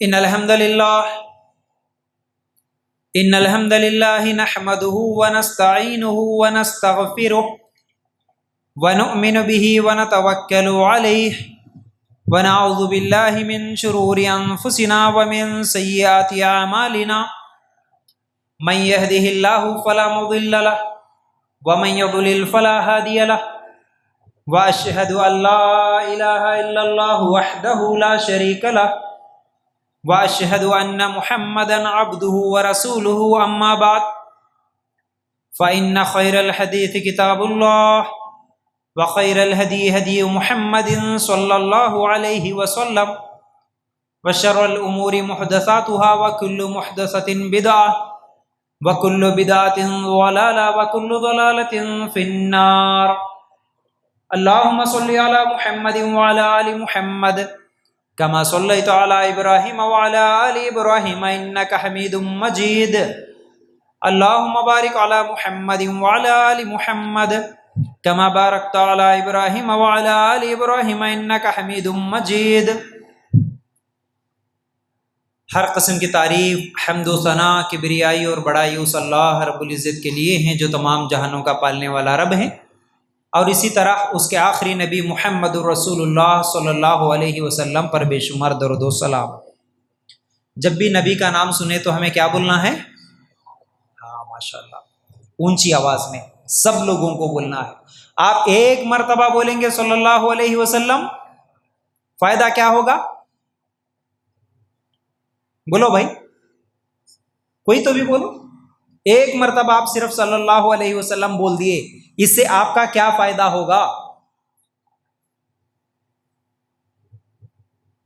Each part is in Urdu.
إن الحمد لله نحمده ونستعينه ونستغفره ونؤمن به ونتوكل عليه ونعوذ بالله من شرور أنفسنا ومن سيئات أعمالنا من يهده الله فلا مضل له ومن يضلل فلا هادي له وأشهد أن لا إله إلا الله وحده لا شريك له وأشهد أن محمدا عبده ورسوله أما بعد فإن خير الحديث كتاب الله وخير الهدي هدي محمد صلى الله عليه وسلم وشر الأمور محدثاتها وكل محدثة بدعة وكل بدعة ضلالة وكل ضلالة في النار اللهم صل على محمد وعلى آل محمد كما صليت على إبراهيم وعلى آل إبراهيم إنك حميد مجيد اللهم بارك على محمد وعلى آل محمد كما باركت على إبراهيم وعلى آل إبراهيم إنك حميد مجيد. ہر قسم کی تعریف، حمد و ثنا، کبریائی اور بڑائی اس اللہ رب العزت کے لیے ہیں جو تمام جہانوں کا پالنے والا رب ہے، اور اسی طرح اس کے آخری نبی محمد الرسول اللہ صلی اللہ علیہ وسلم پر بے شمار درود و سلام. جب بھی نبی کا نام سنے تو ہمیں کیا بولنا ہے؟ ہاں ماشاءاللہ، اونچی آواز میں سب لوگوں کو بولنا ہے. آپ ایک مرتبہ بولیں گے صلی اللہ علیہ وسلم، فائدہ کیا ہوگا؟ بولو بھائی، کوئی تو بھی بولو. ایک مرتبہ آپ صرف صلی اللہ علیہ وسلم بول دیے، اس سے آپ کا کیا فائدہ ہوگا؟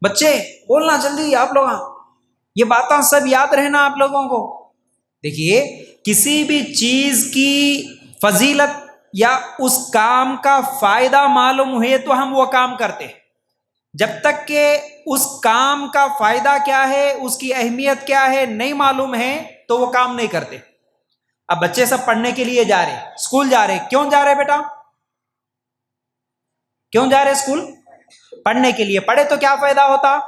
بچے بولنا جلدی، آپ لوگ یہ باتیں سب یاد رہنا آپ لوگوں کو. دیکھیے، کسی بھی چیز کی فضیلت یا اس کام کا فائدہ معلوم ہوئے تو ہم وہ کام کرتے ہیں. جب تک کہ اس کام کا فائدہ کیا ہے، اس کی اہمیت کیا ہے نہیں معلوم ہے تو وہ کام نہیں کرتے. اب بچے سب پڑھنے کے لیے جا رہے، اسکول جا رہے. کیوں جا رہے بیٹا؟ کیوں جا رہے اسکول؟ پڑھنے کے لیے. پڑھے تو کیا فائدہ ہوتا؟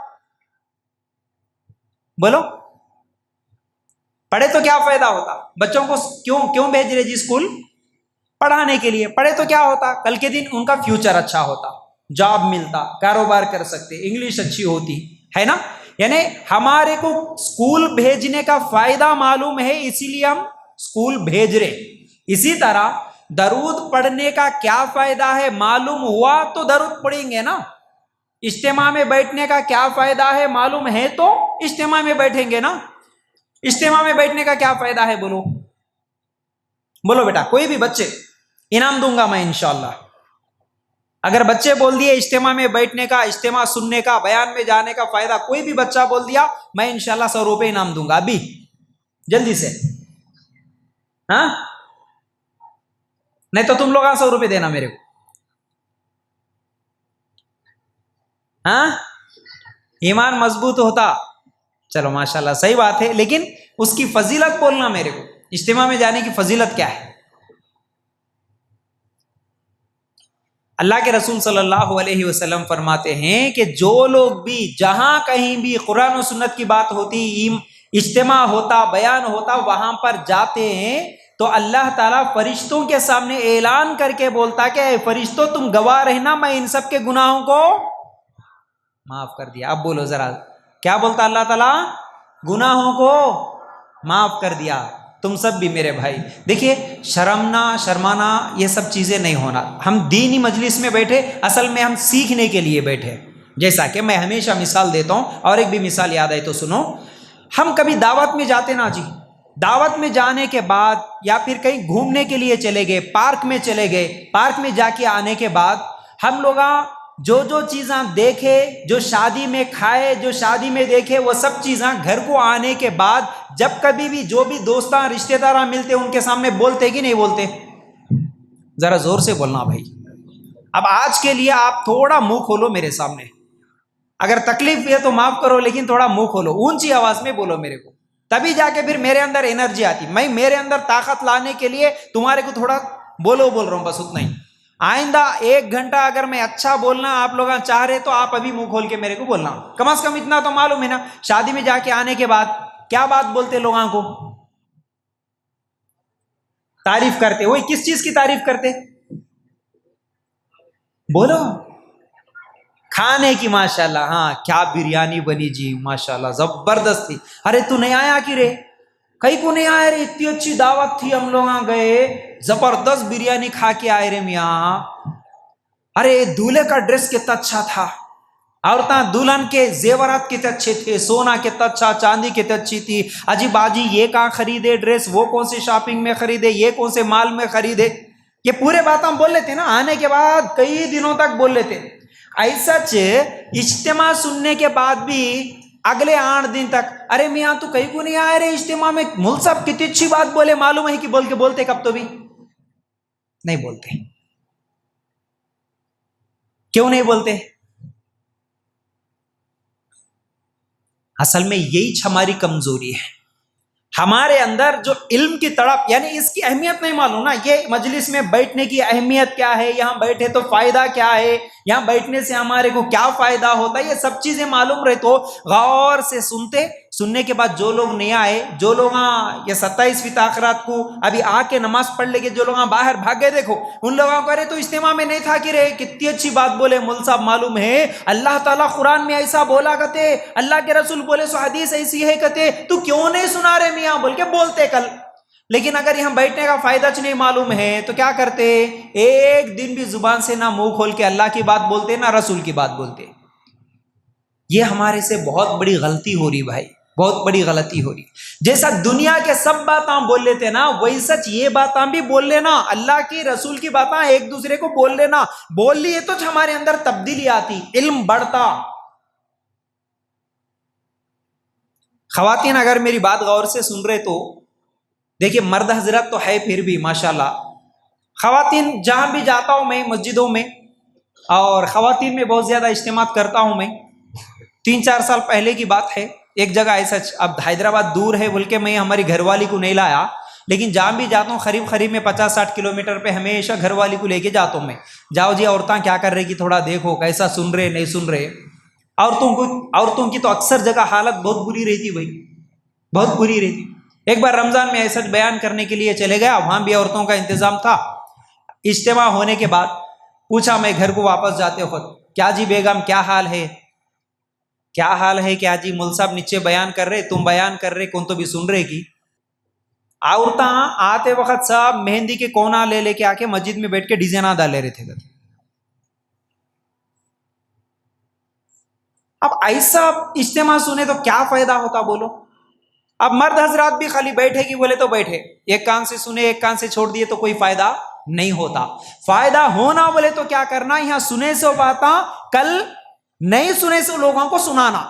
بولو، پڑھے تو کیا فائدہ ہوتا؟ بچوں کو کیوں بھیج رہے جی اسکول؟ پڑھانے کے لیے. پڑھے تو کیا ہوتا؟ کل کے دن ان کا فیوچر اچھا ہوتا، جاب ملتا، کاروبار کر سکتے، انگلش اچھی ہوتی ہے نا. یعنی ہمارے کو اسکول بھیجنے کا فائدہ معلوم ہے، اسی لیے ہم اسکول بھیج رہے. اسی طرح درود پڑھنے کا کیا فائدہ ہے معلوم ہوا تو درود پڑھیں گے نا. اجتماع میں بیٹھنے کا کیا فائدہ ہے معلوم ہے تو اجتماع میں بیٹھیں گے نا. اجتماع میں بیٹھنے کا کیا فائدہ ہے؟ بولو بولو بیٹا، کوئی بھی بچے، انعام دوں گا میں انشاءاللہ. اگر بچے بول دیے اجتماع میں بیٹھنے کا، اجتماع سننے کا، بیان میں جانے کا فائدہ، کوئی بھی بچہ بول دیا، میں انشاءاللہ 100 روپے انعام دوں گا ابھی جلدی سے. ہاں نہیں تو تم لوگ 100 روپے دینا میرے کو. ہاں ایمان مضبوط ہوتا. چلو ماشاءاللہ صحیح بات ہے، لیکن اس کی فضیلت بولنا میرے کو. اجتماع میں جانے کی فضیلت کیا ہے؟ اللہ کے رسول صلی اللہ علیہ وسلم فرماتے ہیں کہ جو لوگ بھی جہاں کہیں بھی قرآن و سنت کی بات ہوتی، اجتماع ہوتا، بیان ہوتا، وہاں پر جاتے ہیں تو اللہ تعالیٰ فرشتوں کے سامنے اعلان کر کے بولتا کہ اے فرشتوں تم گواہ رہنا، میں ان سب کے گناہوں کو معاف کر دیا. اب بولو ذرا، کیا بولتا اللہ تعالیٰ؟ گناہوں کو معاف کر دیا. تم سب بھی میرے بھائی دیکھیے، شرمانا یہ سب چیزیں نہیں ہونا. ہم دینی مجلس میں بیٹھے، اصل میں ہم سیکھنے کے لیے بیٹھے. جیسا کہ میں ہمیشہ مثال دیتا ہوں، اور ایک بھی مثال یاد آئی تو سنو. ہم کبھی دعوت میں جاتے نا جی، دعوت میں جانے کے بعد یا پھر کہیں گھومنے کے لیے چلے گئے، پارک میں چلے گئے، پارک میں جا کے آنے کے بعد ہم لوگ جو چیزاں دیکھے، جو شادی میں کھائے، جو شادی میں دیکھے، وہ سب چیزاں گھر کو آنے کے بعد جب کبھی بھی جو بھی دوستاں رشتہ داراں ملتے ان کے سامنے بولتے کہ نہیں بولتے؟ ذرا زور سے بولنا بھائی. اب آج کے لیے آپ تھوڑا منہ کھولو میرے سامنے. اگر تکلیف ہے تو معاف کرو، لیکن تھوڑا منہ کھولو، اونچی آواز میں بولو میرے کو، تبھی جا کے پھر میرے اندر انرجی آتی. میں میرے اندر طاقت لانے کے لیے تمہارے کو تھوڑا بول رہا ہوں، بس اتنا ہی. آئندہ 1 گھنٹہ اگر میں اچھا بولنا آپ لوگ چاہ رہے تو آپ ابھی منہ کھول کے میرے کو بولنا. کم از کم اتنا تو معلوم ہے نا, شادی میں جا کے آنے کے بعد کیا بات بولتے لوگوں کو؟ تعریف کرتے. وہی کس چیز کی تعریف کرتے؟ بولو. کھانے کی. ماشاءاللہ, ہاں کیا بریانی بنی جی, ماشاءاللہ زبردست تھی. ارے تو نہیں آیا کہ رے؟ کئی کو نہیں آئے رے, اتنی اچھی دعوت تھی, ہم لوگ گئے, زبردست بریانی کھا کے آئے رے میاں. ارے دولہے کا ڈریس کتنا اچھا تھا, عورتاں دلہن کے زیورات کتنے اچھے تھے, سونا کتنا اچھا, چاندی کتنی اچھی تھی. اجی باجی یہ کہاں خریدے ڈریس, وہ کون سی شاپنگ میں خریدے, یہ کون سے مال میں خریدے. یہ پورے بات ہم بول لیتے نا, آنے کے بعد کئی دنوں تک بول لیتے. ایسا اجتماع سننے کے بعد بھی اگلے 8 دن تک, ارے میاں تو کہیں کو نہیں آئے رے اجتماع میں, مول صاحب کتنی اچھی بات بولے, معلوم ہے کہ بول کے بولتے کب تو بھی نہیں بولتے. کیوں نہیں بولتے؟ اصل میں یہی ہماری کمزوری ہے. ہمارے اندر جو علم کی تڑپ, یعنی اس کی اہمیت نہیں معلوم نا. یہ مجلس میں بیٹھنے کی اہمیت کیا ہے, یہاں بیٹھے تو فائدہ کیا ہے, یہاں بیٹھنے سے ہمارے کو کیا فائدہ ہوتا ہے, یہ سب چیزیں معلوم رہے تو غور سے سنتے. سننے کے بعد جو لوگ نہیں آئے, جو لوگ یہ 27ویں تاخیرات کو ابھی آ کے نماز پڑھ لے کے جو لوگ باہر بھاگ گئے, دیکھو ان لوگوں کو ارے تو اجتماع میں نہیں تھا کہ رے, کتنی اچھی بات بولے مول صاحب, معلوم ہے اللہ تعالیٰ قرآن میں ایسا بولا کرتے, اللہ کے رسول بولے سو حدیث ایسی ہے کہتے, تو کیوں نہیں سنا رہے میاں بول کے بولتے کل. لیکن اگر یہاں بیٹھنے کا فائدہ نہیں معلوم ہے تو کیا کرتے, ایک دن بھی زبان سے نہ منہ کھول کے اللہ کی بات بولتے نہ رسول کی بات بولتے. یہ ہمارے سے بہت بڑی غلطی ہو رہی بھائی, بہت بڑی غلطی ہو رہی. جیسا دنیا کے سب باتاں بول لیتے نا, وہی سچ یہ باتاں بھی بول لینا, اللہ کی رسول کی باتاں ایک دوسرے کو بول لینا. بول لیے تو ہمارے اندر تبدیلی آتی, علم بڑھتا. خواتین اگر میری بات غور سے سن رہے تو دیکھیے, مرد حضرت تو ہے پھر بھی ماشاءاللہ, خواتین جہاں بھی جاتا ہوں میں مسجدوں میں, اور خواتین میں بہت زیادہ اجتماع کرتا ہوں میں. 3-4 سال پہلے کی بات ہے, ایک جگہ ایسا, اب حیدرآباد دور ہے بول کے میں ہماری گھر والی کو نہیں لایا, لیکن جہاں بھی جاتا ہوں قریب میں 50-60 کلومیٹر پہ ہمیشہ گھر والی کو لے کے جاتا ہوں میں. جاؤ جی عورتاں کیا کر رہی کہ تھوڑا دیکھو کیسا سن رہے نہیں سن رہے. عورتوں کی تو اکثر جگہ حالت بہت بری رہتی بھائی, بہت بری رہتی. ایک بار رمضان میں ایسا بیان کرنے کے لیے چلے گیا, وہاں بھی عورتوں کا انتظام تھا. اجتماع ہونے کے بعد پوچھا میں گھر کو واپس جاتے وقت, کیا جی بیگم کیا حال ہے, کیا حال ہے, کیا جی مول صاحب نیچے بیان کر رہے, تم بیان کر رہے, کون تو بھی سن رہے کی. عورتاں آتے وقت سب مہندی کے کونا لے کے آ کے مسجد میں بیٹھ کے ڈیزائن ڈالے رہے تھے. اب ایسا اجتماع سنے تو کیا فائدہ ہوتا بولو. اب مرد حضرات بھی خالی بیٹھے کی بولے تو بیٹھے, ایک کان سے سنے ایک کان سے چھوڑ دیے تو کوئی فائدہ نہیں ہوتا. فائدہ ہونا بولے تو کیا کرنا, یہاں سنے سے باتاں کل نہیں سنے سے لوگوں کو سنانا.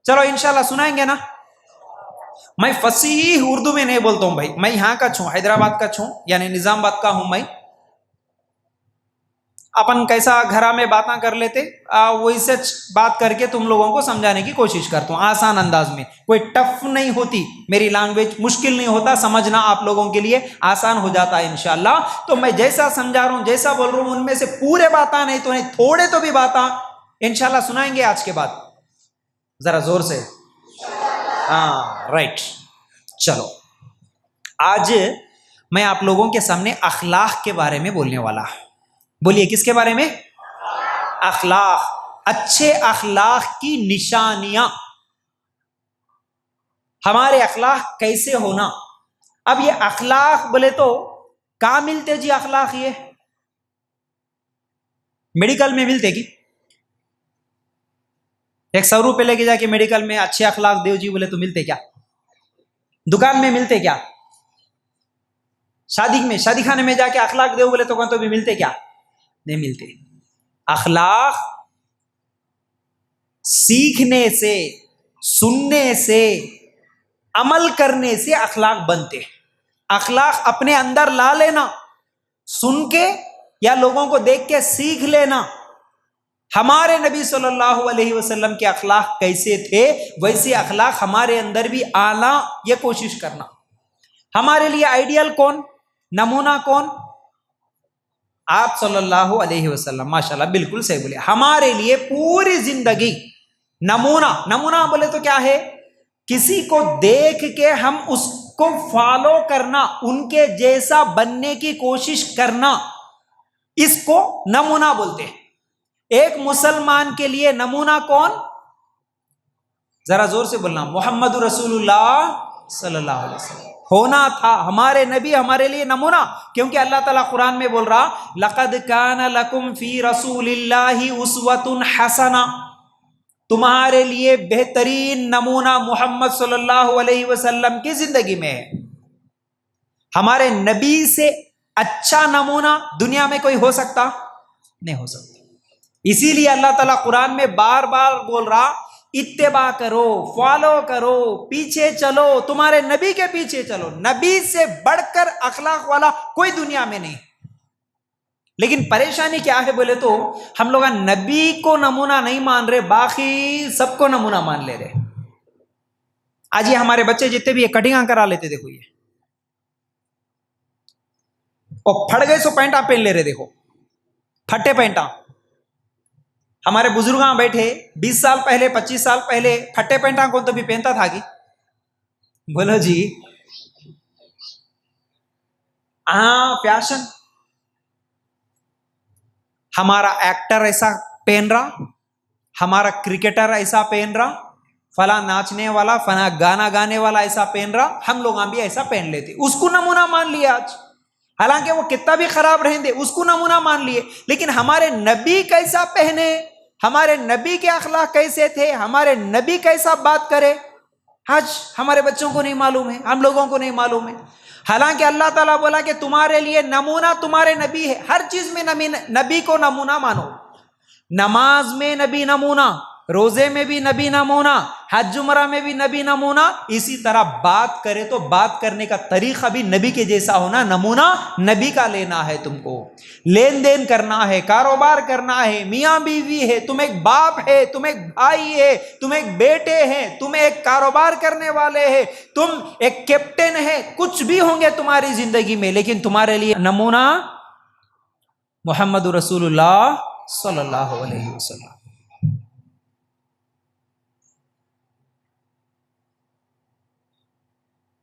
چلو انشاءاللہ سنائیں گے نا. میں فصیح اردو میں نہیں بولتا ہوں بھائی, میں یہاں کا چھوں, حیدرآباد کا چھوں, یعنی نظام آباد کا ہوں میں. اپن کیسا گھرا میں باتاں کر لیتے, وہی سچ بات کر کے تم لوگوں کو سمجھانے کی کوشش کرتا ہوں آسان انداز میں. کوئی ٹف نہیں ہوتی میری لینگویج, مشکل نہیں ہوتا سمجھنا, آپ لوگوں کے لیے آسان ہو جاتا ہے انشاءاللہ. تو میں جیسا سمجھا رہا ہوں, جیسا بول رہا ہوں, ان میں سے پورے باتاں نہیں تو نہیں, تھوڑے تو بھی باتاں انشاءاللہ سنائیں گے آج کے بعد. ذرا زور سے, ہاں رائٹ. چلو آج میں آپ لوگوں کے سامنے اخلاق کے بارے میں بولنے والا. بولیے کس کے بارے میں؟ اخلاق. اچھے اخلاق کی نشانیاں, ہمارے اخلاق کیسے ہونا. اب یہ اخلاق بولے تو کہاں ملتے جی اخلاق؟ یہ میڈیکل میں ملتے کی؟ 100 روپے لے کے جا کے میڈیکل میں اچھے اخلاق دیو جی بولے تو ملتے کیا؟ دکان میں ملتے کیا؟ شادی خانے میں جا کے اخلاق دیو بولے تو کون تو بھی ملتے کیا؟ نہیں ملتے. اخلاق سیکھنے سے, سننے سے, عمل کرنے سے اخلاق بنتے. اخلاق اپنے اندر لا لینا, سن کے یا لوگوں کو دیکھ کے سیکھ لینا. ہمارے نبی صلی اللہ علیہ وسلم کے اخلاق کیسے تھے ویسے اخلاق ہمارے اندر بھی آنا, یہ کوشش کرنا. ہمارے لیے آئیڈیل کون, نمونہ کون؟ آپ صلی اللہ علیہ وسلم ماشاءاللہ بالکل صحیح بولے، ہمارے لیے پوری زندگی نمونہ بولے تو کیا ہے؟ کسی کو دیکھ کے ہم اس کو فالو کرنا، ان کے جیسا بننے کی کوشش کرنا، اس کو نمونہ بولتے ہیں۔ ایک مسلمان کے لیے نمونہ کون؟ ذرا زور سے بولنا، محمد رسول اللہ صلی اللہ علیہ وسلم ہونا تھا۔ ہمارے نبی ہمارے لیے نمونہ، کیونکہ اللہ تعالیٰ قرآن میں بول رہا لَقَدْ كَانَ لَكُمْ فِي رَسُولِ اللَّهِ أُسْوَةٌ حَسَنَةٌ، تمہارے لیے بہترین نمونہ محمد صلی اللہ علیہ وسلم کی زندگی میں ہے۔ ہمارے نبی سے اچھا نمونہ دنیا میں کوئی ہو سکتا؟ نہیں ہو سکتا۔ اسی لیے اللہ تعالیٰ قرآن میں بار بار بول رہا اتباع کرو، فالو کرو، پیچھے چلو، تمہارے نبی کے پیچھے چلو۔ نبی سے بڑھ کر اخلاق والا کوئی دنیا میں نہیں۔ لیکن پریشانی کیا ہے بولے تو ہم لوگ نبی کو نمونہ نہیں مان رہے، باقی سب کو نمونہ مان لے رہے۔ آج یہ ہمارے بچے جتنے بھی یہ کٹنگاں کرا لیتے، دیکھو یہ اور پھٹ گئے سو پینٹاں پہن لے رہے، دیکھو پھٹے پینٹاں۔ ہمارے بزرگاں بیٹھے 20 سال پہلے 25 سال پہلے پھٹے پینٹاں کو تو بھی پہنتا تھا کہ بولو جی، ہاں فیشن۔ ہمارا ایکٹر ایسا پہن رہا، ہمارا کرکٹر ایسا پہن رہا، فلاں ناچنے والا فلاں گانا گانے والا ایسا پہن رہا، ہم لوگ بھی ایسا پہن لیتے، اس کو نمونہ مان لیا آج۔ حالانکہ وہ کتنا بھی خراب رہیں دے، اس کو نمونہ مان لیے۔ لیکن ہمارے نبی کیسا پہنے، ہمارے نبی کے اخلاق کیسے تھے، ہمارے نبی کیسا بات کرے، آج ہمارے بچوں کو نہیں معلوم ہے، ہم لوگوں کو نہیں معلوم ہے۔ حالانکہ اللہ تعالیٰ بولا کہ تمہارے لیے نمونہ تمہارے نبی ہے، ہر چیز میں نبی کو نمونہ مانو۔ نماز میں نبی نمونہ، روزے میں بھی نبی نمونہ، حج عمرہ میں بھی نبی نمونہ۔ اسی طرح بات کرے تو بات کرنے کا طریقہ بھی نبی کے جیسا ہونا، نمونہ نبی کا لینا ہے۔ تم کو لین دین کرنا ہے، کاروبار کرنا ہے، میاں بیوی ہے، تم ایک باپ ہے، تم ایک بھائی ہے، تم ایک بیٹے ہیں، تم ایک کاروبار کرنے والے ہیں، تم ایک کیپٹن ہے، کچھ بھی ہوں گے تمہاری زندگی میں، لیکن تمہارے لیے نمونہ محمد رسول اللہ صلی اللہ علیہ وسلم۔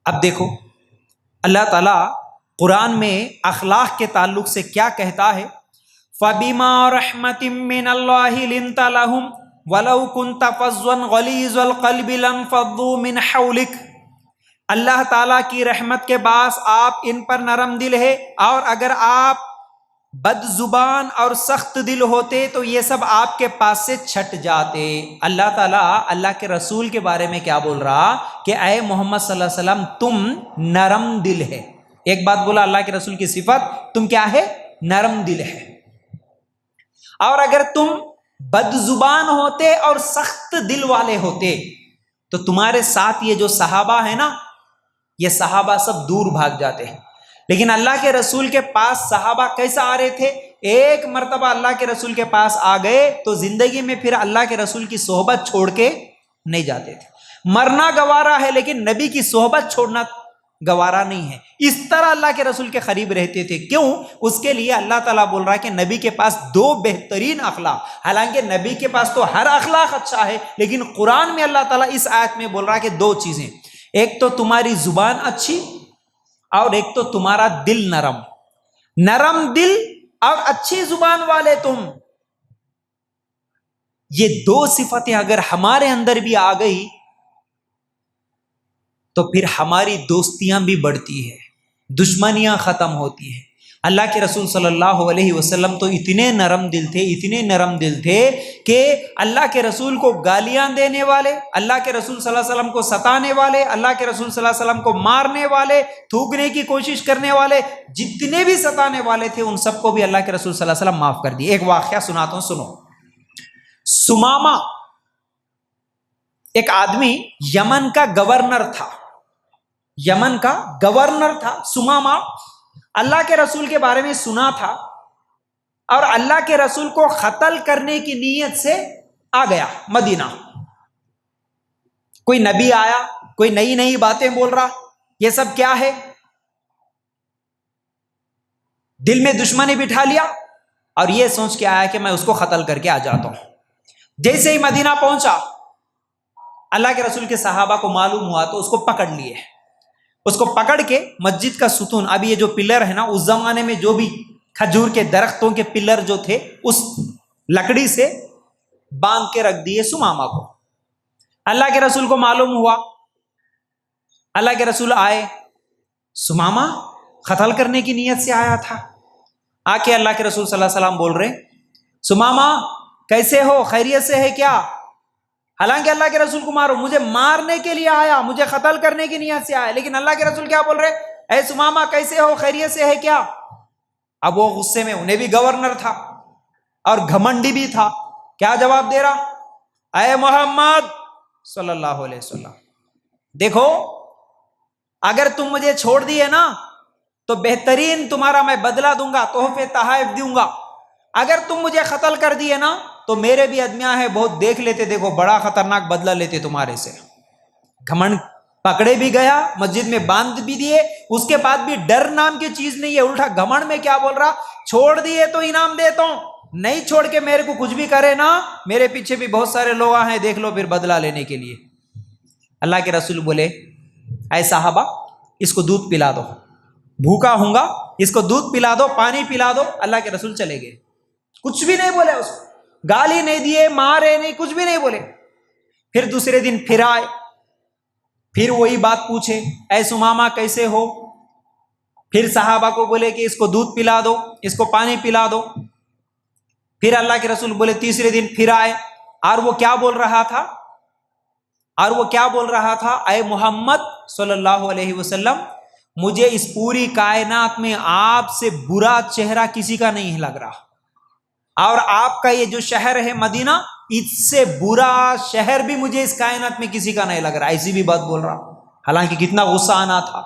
اب دیکھو اللہ تعالیٰ قرآن میں اخلاق کے تعلق سے کیا کہتا ہے؟ فَبِمَا رَحْمَةٍ مِّنَ اللَّهِ لِنْتَ لَهُمْ وَلَوْ كُنْتَ فَظًّا غَلِيظَ الْقَلْبِ لَانفَضُّوا مِنْ حَوْلِكَ۔ اللہ تعالیٰ کی رحمت کے باعث آپ ان پر نرم دل ہے، اور اگر آپ بد زبان اور سخت دل ہوتے تو یہ سب آپ کے پاس سے چھٹ جاتے۔ اللہ تعالیٰ اللہ کے رسول کے بارے میں کیا بول رہا کہ اے محمد صلی اللہ علیہ وسلم تم نرم دل ہے۔ ایک بات بولا اللہ کے رسول کی صفت، تم کیا ہے؟ نرم دل ہے۔ اور اگر تم بد زبان ہوتے اور سخت دل والے ہوتے تو تمہارے ساتھ یہ جو صحابہ ہیں نا، یہ صحابہ سب دور بھاگ جاتے ہیں۔ لیکن اللہ کے رسول کے پاس صحابہ کیسا آ رہے تھے؟ ایک مرتبہ اللہ کے رسول کے پاس آ گئے تو زندگی میں پھر اللہ کے رسول کی صحبت چھوڑ کے نہیں جاتے تھے۔ مرنا گوارا ہے لیکن نبی کی صحبت چھوڑنا گوارا نہیں ہے۔ اس طرح اللہ کے رسول کے قریب رہتے تھے۔ کیوں؟ اس کے لیے اللہ تعالیٰ بول رہا ہے کہ نبی کے پاس دو بہترین اخلاق، حالانکہ نبی کے پاس تو ہر اخلاق اچھا ہے، لیکن قرآن میں اللہ تعالیٰ اس آیت میں بول رہا ہے کہ دو چیزیں، ایک تو تمہاری زبان اچھی اور ایک تو تمہارا دل نرم۔ نرم دل اور اچھی زبان والے تم، یہ دو صفتیں اگر ہمارے اندر بھی آ گئی تو پھر ہماری دوستیاں بھی بڑھتی ہیں، دشمنیاں ختم ہوتی ہیں۔ اللہ کے رسول صلی اللہ علیہ وسلم تو اتنے نرم دل تھے، اتنے نرم دل تھے کہ اللہ کے رسول کو گالیاں دینے والے، اللہ کے رسول صلی اللہ علیہ وسلم کو ستانے والے، اللہ کے رسول صلی اللہ علیہ وسلم کو مارنے والے، تھوکنے کی کوشش کرنے والے، جتنے بھی ستانے والے تھے ان سب کو بھی اللہ کے رسول صلی اللہ علیہ وسلم معاف کر دیے۔ ایک واقعہ سناتا ہوں، سنو۔ سمامہ ایک آدمی یمن کا گورنر تھا، یمن کا گورنر تھا سمامہ۔ اللہ کے رسول کے بارے میں سنا تھا اور اللہ کے رسول کو قتل کرنے کی نیت سے آ گیا مدینہ۔ کوئی نبی آیا، کوئی نئی نئی باتیں بول رہا، یہ سب کیا ہے؟ دل میں دشمنی بٹھا لیا اور یہ سوچ کے آیا کہ میں اس کو قتل کر کے آ جاتا ہوں. جیسے ہی مدینہ پہنچا اللہ کے رسول کے صحابہ کو معلوم ہوا تو اس کو پکڑ لیے. اس کو پکڑ کے مسجد کا ستون، اب یہ جو پلر ہے نا، اس زمانے میں جو بھی کھجور کے درختوں کے پلر جو تھے اس لکڑی سے باندھ کے رکھ دیے سمامہ کو. اللہ کے رسول کو معلوم ہوا، اللہ کے رسول آئے. سمامہ قتل کرنے کی نیت سے آیا تھا. آ کے اللہ کے رسول صلی اللہ علیہ وسلم بول رہے سمامہ کیسے ہو، خیریت سے ہے کیا؟ حالانکہ اللہ کے رسول کو مارو، مجھے مارنے کے لیے آیا، مجھے قتل کرنے کی نیت سے آیا، لیکن اللہ کے رسول کیا بول رہے، اے سمامہ کیسے ہو، خیریت سے ہے کیا؟ اب وہ غصے میں، انہیں بھی گورنر تھا اور گھمنڈی بھی تھا، کیا جواب دے رہا، اے محمد صلی اللہ علیہ وسلم دیکھو اگر تم مجھے چھوڑ دیے نا تو بہترین تمہارا میں بدلہ دوں گا، تحفے تحائف دوں گا. اگر تم مجھے قتل کر دیے نا تو میرے بھی ادمیاں ہیں، بہت دیکھ لیتے، دیکھو بڑا خطرناک بدلہ لیتے تمہارے سے. گھمنڈ پکڑے بھی گیا، مسجد میں باندھ بھی دیے، اس کے بعد بھی ڈر نام کی چیز نہیں ہے. الٹا گھمنڈ میں کیا بول رہا، چھوڑ دیے تو انعام دیتا ہوں، نہیں چھوڑ کے میرے کو کچھ بھی کرے نا، میرے پیچھے بھی بہت سارے لوگ ہیں، دیکھ لو پھر بدلہ لینے کے لیے. اللہ کے رسول بولے اے صحابہ اس کو دودھ پلا دو، بھوکا ہوں گا، اس کو دودھ پلا دو، پانی پلا دو. اللہ کے رسول چلے گئے، کچھ بھی نہیں بولے، اس کو گالی نہیں دیے، مارے نہیں، کچھ بھی نہیں بولے. پھر دوسرے دن پھر آئے، پھر وہی بات پوچھے، اے سمامہ کیسے ہو؟ پھر صحابہ کو بولے کہ اس کو دودھ پلا دو، اس کو پانی پلا دو. پھر اللہ کے رسول بولے تیسرے دن پھر آئے، اور وہ کیا بول رہا تھا، اے محمد صلی اللہ علیہ وسلم مجھے اس پوری کائنات میں آپ سے برا چہرہ کسی کا نہیں لگ رہا، اور آپ کا یہ جو شہر ہے مدینہ، اس سے برا شہر بھی مجھے اس کائنات میں کسی کا نہیں لگ رہا. ایسی بھی بات بول رہا، حالانکہ کتنا غصہ آنا تھا.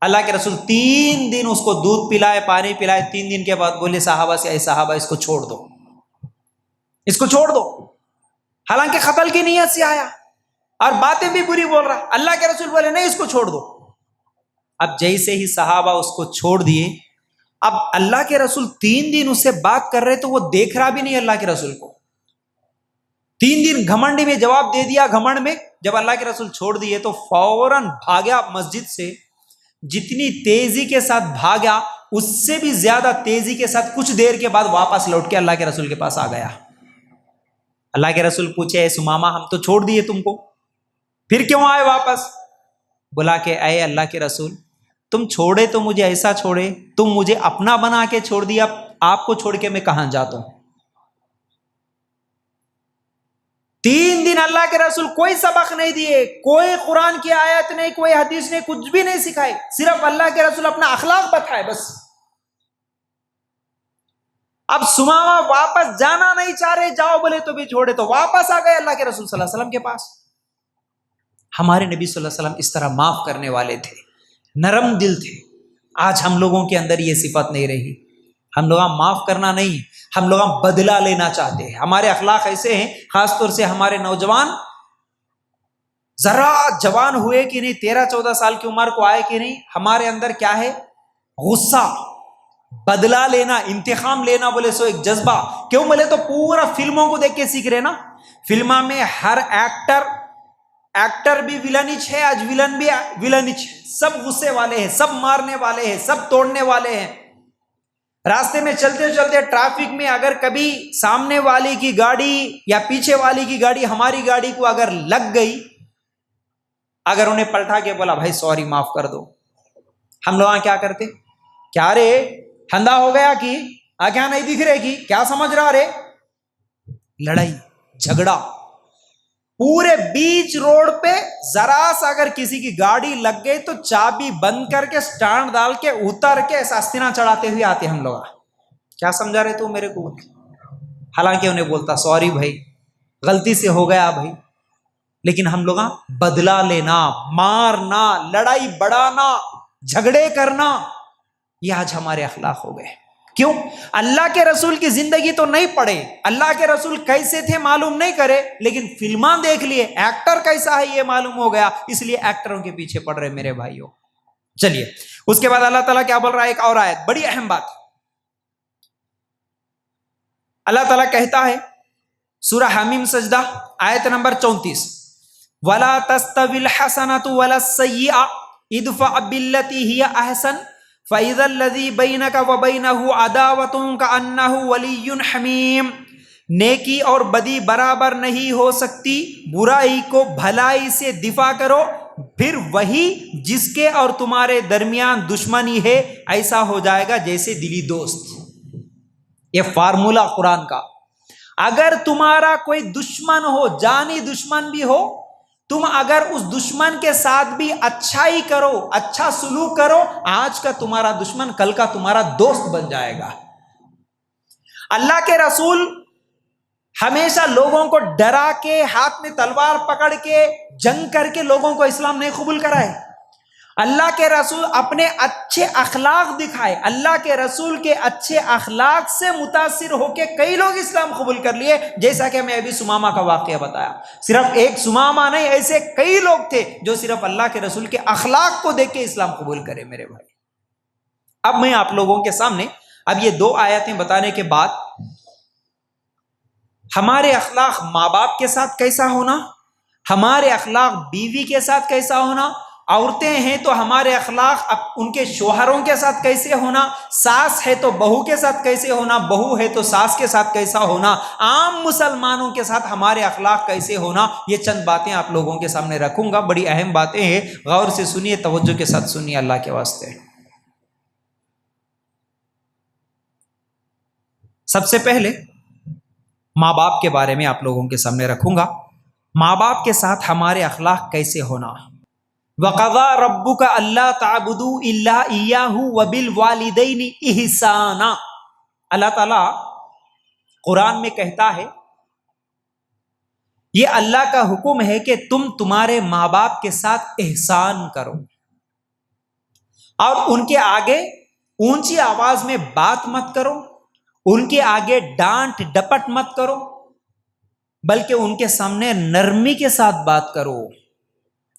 اللہ کے رسول 3 دن اس کو دودھ پلائے، پانی پلائے. 3 دن کے بعد بولے صحابہ سے، اے صحابہ اس کو چھوڑ دو، اس کو چھوڑ دو. حالانکہ قتل کی نیت سے آیا اور باتیں بھی بری بول رہا. اللہ کے رسول بولے نہیں اس کو چھوڑ دو. اب جیسے ہی صحابہ اس کو چھوڑ دیے، اب اللہ کے رسول 3 دن اس سے بات کر رہے تو وہ دیکھ رہا بھی نہیں اللہ کے رسول کو. 3 دن گھمنڈی میں جواب دے دیا. گھمنڈ میں جب اللہ کے رسول چھوڑ دیے تو فوراً بھاگیا مسجد سے. جتنی تیزی کے ساتھ بھاگا اس سے بھی زیادہ تیزی کے ساتھ کچھ دیر کے بعد واپس لوٹ کے اللہ کے رسول کے پاس آ گیا. اللہ کے رسول پوچھے اے سمامہ ہم تو چھوڑ دیے تم کو، پھر کیوں آئے واپس؟ بولا کہ اے اللہ کے رسول تم چھوڑے تو مجھے ایسا چھوڑے، تم مجھے اپنا بنا کے چھوڑ دیا، آپ کو چھوڑ کے میں کہاں جاتا ہوں. 3 دن اللہ کے رسول کوئی سبق نہیں دیے، کوئی قرآن کی آیت نہیں، کوئی حدیث نہیں، کچھ بھی نہیں سکھائے، صرف اللہ کے رسول اپنا اخلاق بتائے بس. اب سمامہ واپس جانا نہیں چاہ رہے، جاؤ بولے تو بھی چھوڑے، تو واپس آ گئے اللہ کے رسول صلی اللہ علیہ وسلم کے پاس. ہمارے نبی صلی اللہ علیہ وسلم اس طرح معاف کرنے والے تھے، نرم دل تھے. آج ہم لوگوں کے اندر یہ صفت نہیں رہی. ہم لوگ معاف کرنا نہیں، ہم لوگ بدلہ لینا چاہتے ہیں. ہمارے اخلاق ایسے ہیں، خاص طور سے ہمارے نوجوان ذرا جوان ہوئے کہ نہیں، 13-14 سال کی عمر کو آئے کہ نہیں، ہمارے اندر کیا ہے، غصہ، بدلہ لینا، انتقام لینا بولے سو ایک جذبہ. کیوں بولے تو پورا فلموں کو دیکھ کے سیکھ رہے نا. فلموں میں ہر ایکٹر بھی ولنچ ہے، آج ولن بھی ولنچ ہے. سب غصے والے ہیں، سب مارنے والے ہیں، سب توڑنے والے ہیں. راستے میں چلتے چلتے ٹریفک میں اگر کبھی سامنے والی کی گاڑی یا پیچھے والی کی گاڑی ہماری گاڑی کو اگر لگ گئی، اگر انہیں پلٹا کے بولا بھائی سوری معاف کر دو، ہم لوگ کیا کرتے، کیا رے ٹھنڈا ہو گیا کہ کیا نہیں دکھ رہے کی، کیا سمجھ رہا رے، لڑائی جھگڑا. پورے بیچ روڈ پہ ذرا سا اگر کسی کی گاڑی لگ گئی تو چابی بند کر کے سٹینڈ ڈال کے اتر کے ساستینہ چڑھاتے ہوئے آتے ہم لوگ. کیا سمجھا رہے تو میرے کو، حالانکہ انہیں بولتا سوری بھائی غلطی سے ہو گیا بھائی. لیکن ہم لوگ بدلہ لینا، مارنا، لڑائی بڑھانا، جھگڑے کرنا، یہ آج ہمارے اخلاق ہو گئے. کیوں؟ اللہ کے رسول کی زندگی تو نہیں پڑھے، اللہ کے رسول کیسے تھے معلوم نہیں کرے، لیکن فلمان دیکھ لیے ایکٹر کیسا ہے یہ معلوم ہو گیا، اس لیے ایکٹروں کے پیچھے پڑ رہے میرے بھائیوں. چلیے اس کے بعد اللہ تعالیٰ کیا بول رہا ہے، ایک اور آیت بڑی اہم بات. اللہ تعالیٰ کہتا ہے سورہ حمیم سجدہ آیت نمبر 34، وَلَا تَسْتَوِي الْحَسَنَةُ وَلَا السَّيِّئَةُ ادْفَعْ بِالَّتِي هِيَ أَحْسَنُ فَإِذَا الَّذِي بَيْنَكَ وَبَيْنَهُ عَدَاوَةٌ كَأَنَّهُ وَلِيٌّ حَمِيمٌ۔ نیکی اور بدی برابر نہیں ہو سکتی، برائی کو بھلائی سے دفاع کرو، پھر وہی جس کے اور تمہارے درمیان دشمنی ہے ایسا ہو جائے گا جیسے دلی دوست۔ یہ فارمولہ قرآن کا، اگر تمہارا کوئی دشمن ہو، جانی دشمن بھی ہو، تم اگر اس دشمن کے ساتھ بھی اچھائی کرو، اچھا سلوک کرو، آج کا تمہارا دشمن کل کا تمہارا دوست بن جائے گا۔ اللہ کے رسول ہمیشہ لوگوں کو ڈرا کے، ہاتھ میں تلوار پکڑ کے، جنگ کر کے لوگوں کو اسلام نہیں قبول کرائے۔ اللہ کے رسول اپنے اچھے اخلاق دکھائے، اللہ کے رسول کے اچھے اخلاق سے متاثر ہو کے کئی لوگ اسلام قبول کر لیے، جیسا کہ میں ابھی سمامہ کا واقعہ بتایا۔ صرف ایک سمامہ نہیں، ایسے کئی لوگ تھے جو صرف اللہ کے رسول کے اخلاق کو دیکھ کے اسلام قبول کرے میرے بھائی۔ اب میں آپ لوگوں کے سامنے اب یہ 2 آیتیں بتانے کے بعد ہمارے اخلاق ماں باپ کے ساتھ کیسا ہونا، ہمارے اخلاق بیوی کے ساتھ کیسا ہونا، عورتیں ہیں تو ہمارے اخلاق ان کے شوہروں کے ساتھ کیسے ہونا، ساس ہے تو بہو کے ساتھ کیسے ہونا، بہو ہے تو ساس کے ساتھ کیسا ہونا، عام مسلمانوں کے ساتھ ہمارے اخلاق کیسے ہونا، یہ چند باتیں آپ لوگوں کے سامنے رکھوں گا۔ بڑی اہم باتیں ہیں، غور سے سنیے، توجہ کے ساتھ سنیے اللہ کے واسطے۔ سب سے پہلے ماں باپ کے بارے میں آپ لوگوں کے سامنے رکھوں گا، ماں باپ کے ساتھ ہمارے اخلاق کیسے ہونا۔ وَقَضَىٰ رَبُّكَ أَلَّا تَعْبُدُوا إِلَّا إِيَّاهُ وَبِالْوَالِدَيْنِ إِحْسَانًا۔ اللہ تعالیٰ قرآن میں کہتا ہے، یہ اللہ کا حکم ہے کہ تم تمہارے ماں باپ کے ساتھ احسان کرو، اور ان کے آگے اونچی آواز میں بات مت کرو، ان کے آگے ڈانٹ ڈپٹ مت کرو، بلکہ ان کے سامنے نرمی کے ساتھ بات کرو۔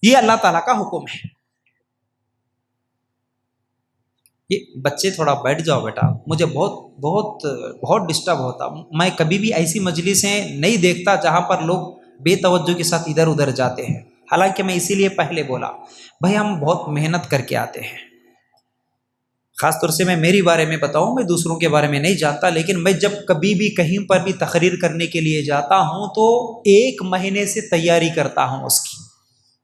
یہ اللہ تعالیٰ کا حکم ہے۔ یہ بچے تھوڑا بیٹھ جاؤ بیٹا، مجھے بہت ڈسٹرب ہوتا، میں کبھی بھی ایسی مجلسیں نہیں دیکھتا جہاں پر لوگ بے توجہ کے ساتھ ادھر ادھر جاتے ہیں۔ حالانکہ میں اسی لیے پہلے بولا بھائی ہم بہت محنت کر کے آتے ہیں، خاص طور سے میں میری بارے میں بتاؤں، میں دوسروں کے بارے میں نہیں جانتا، لیکن میں جب کبھی بھی کہیں پر بھی تقریر کرنے کے لیے جاتا ہوں تو 1 مہینے سے تیاری کرتا ہوں اس کی۔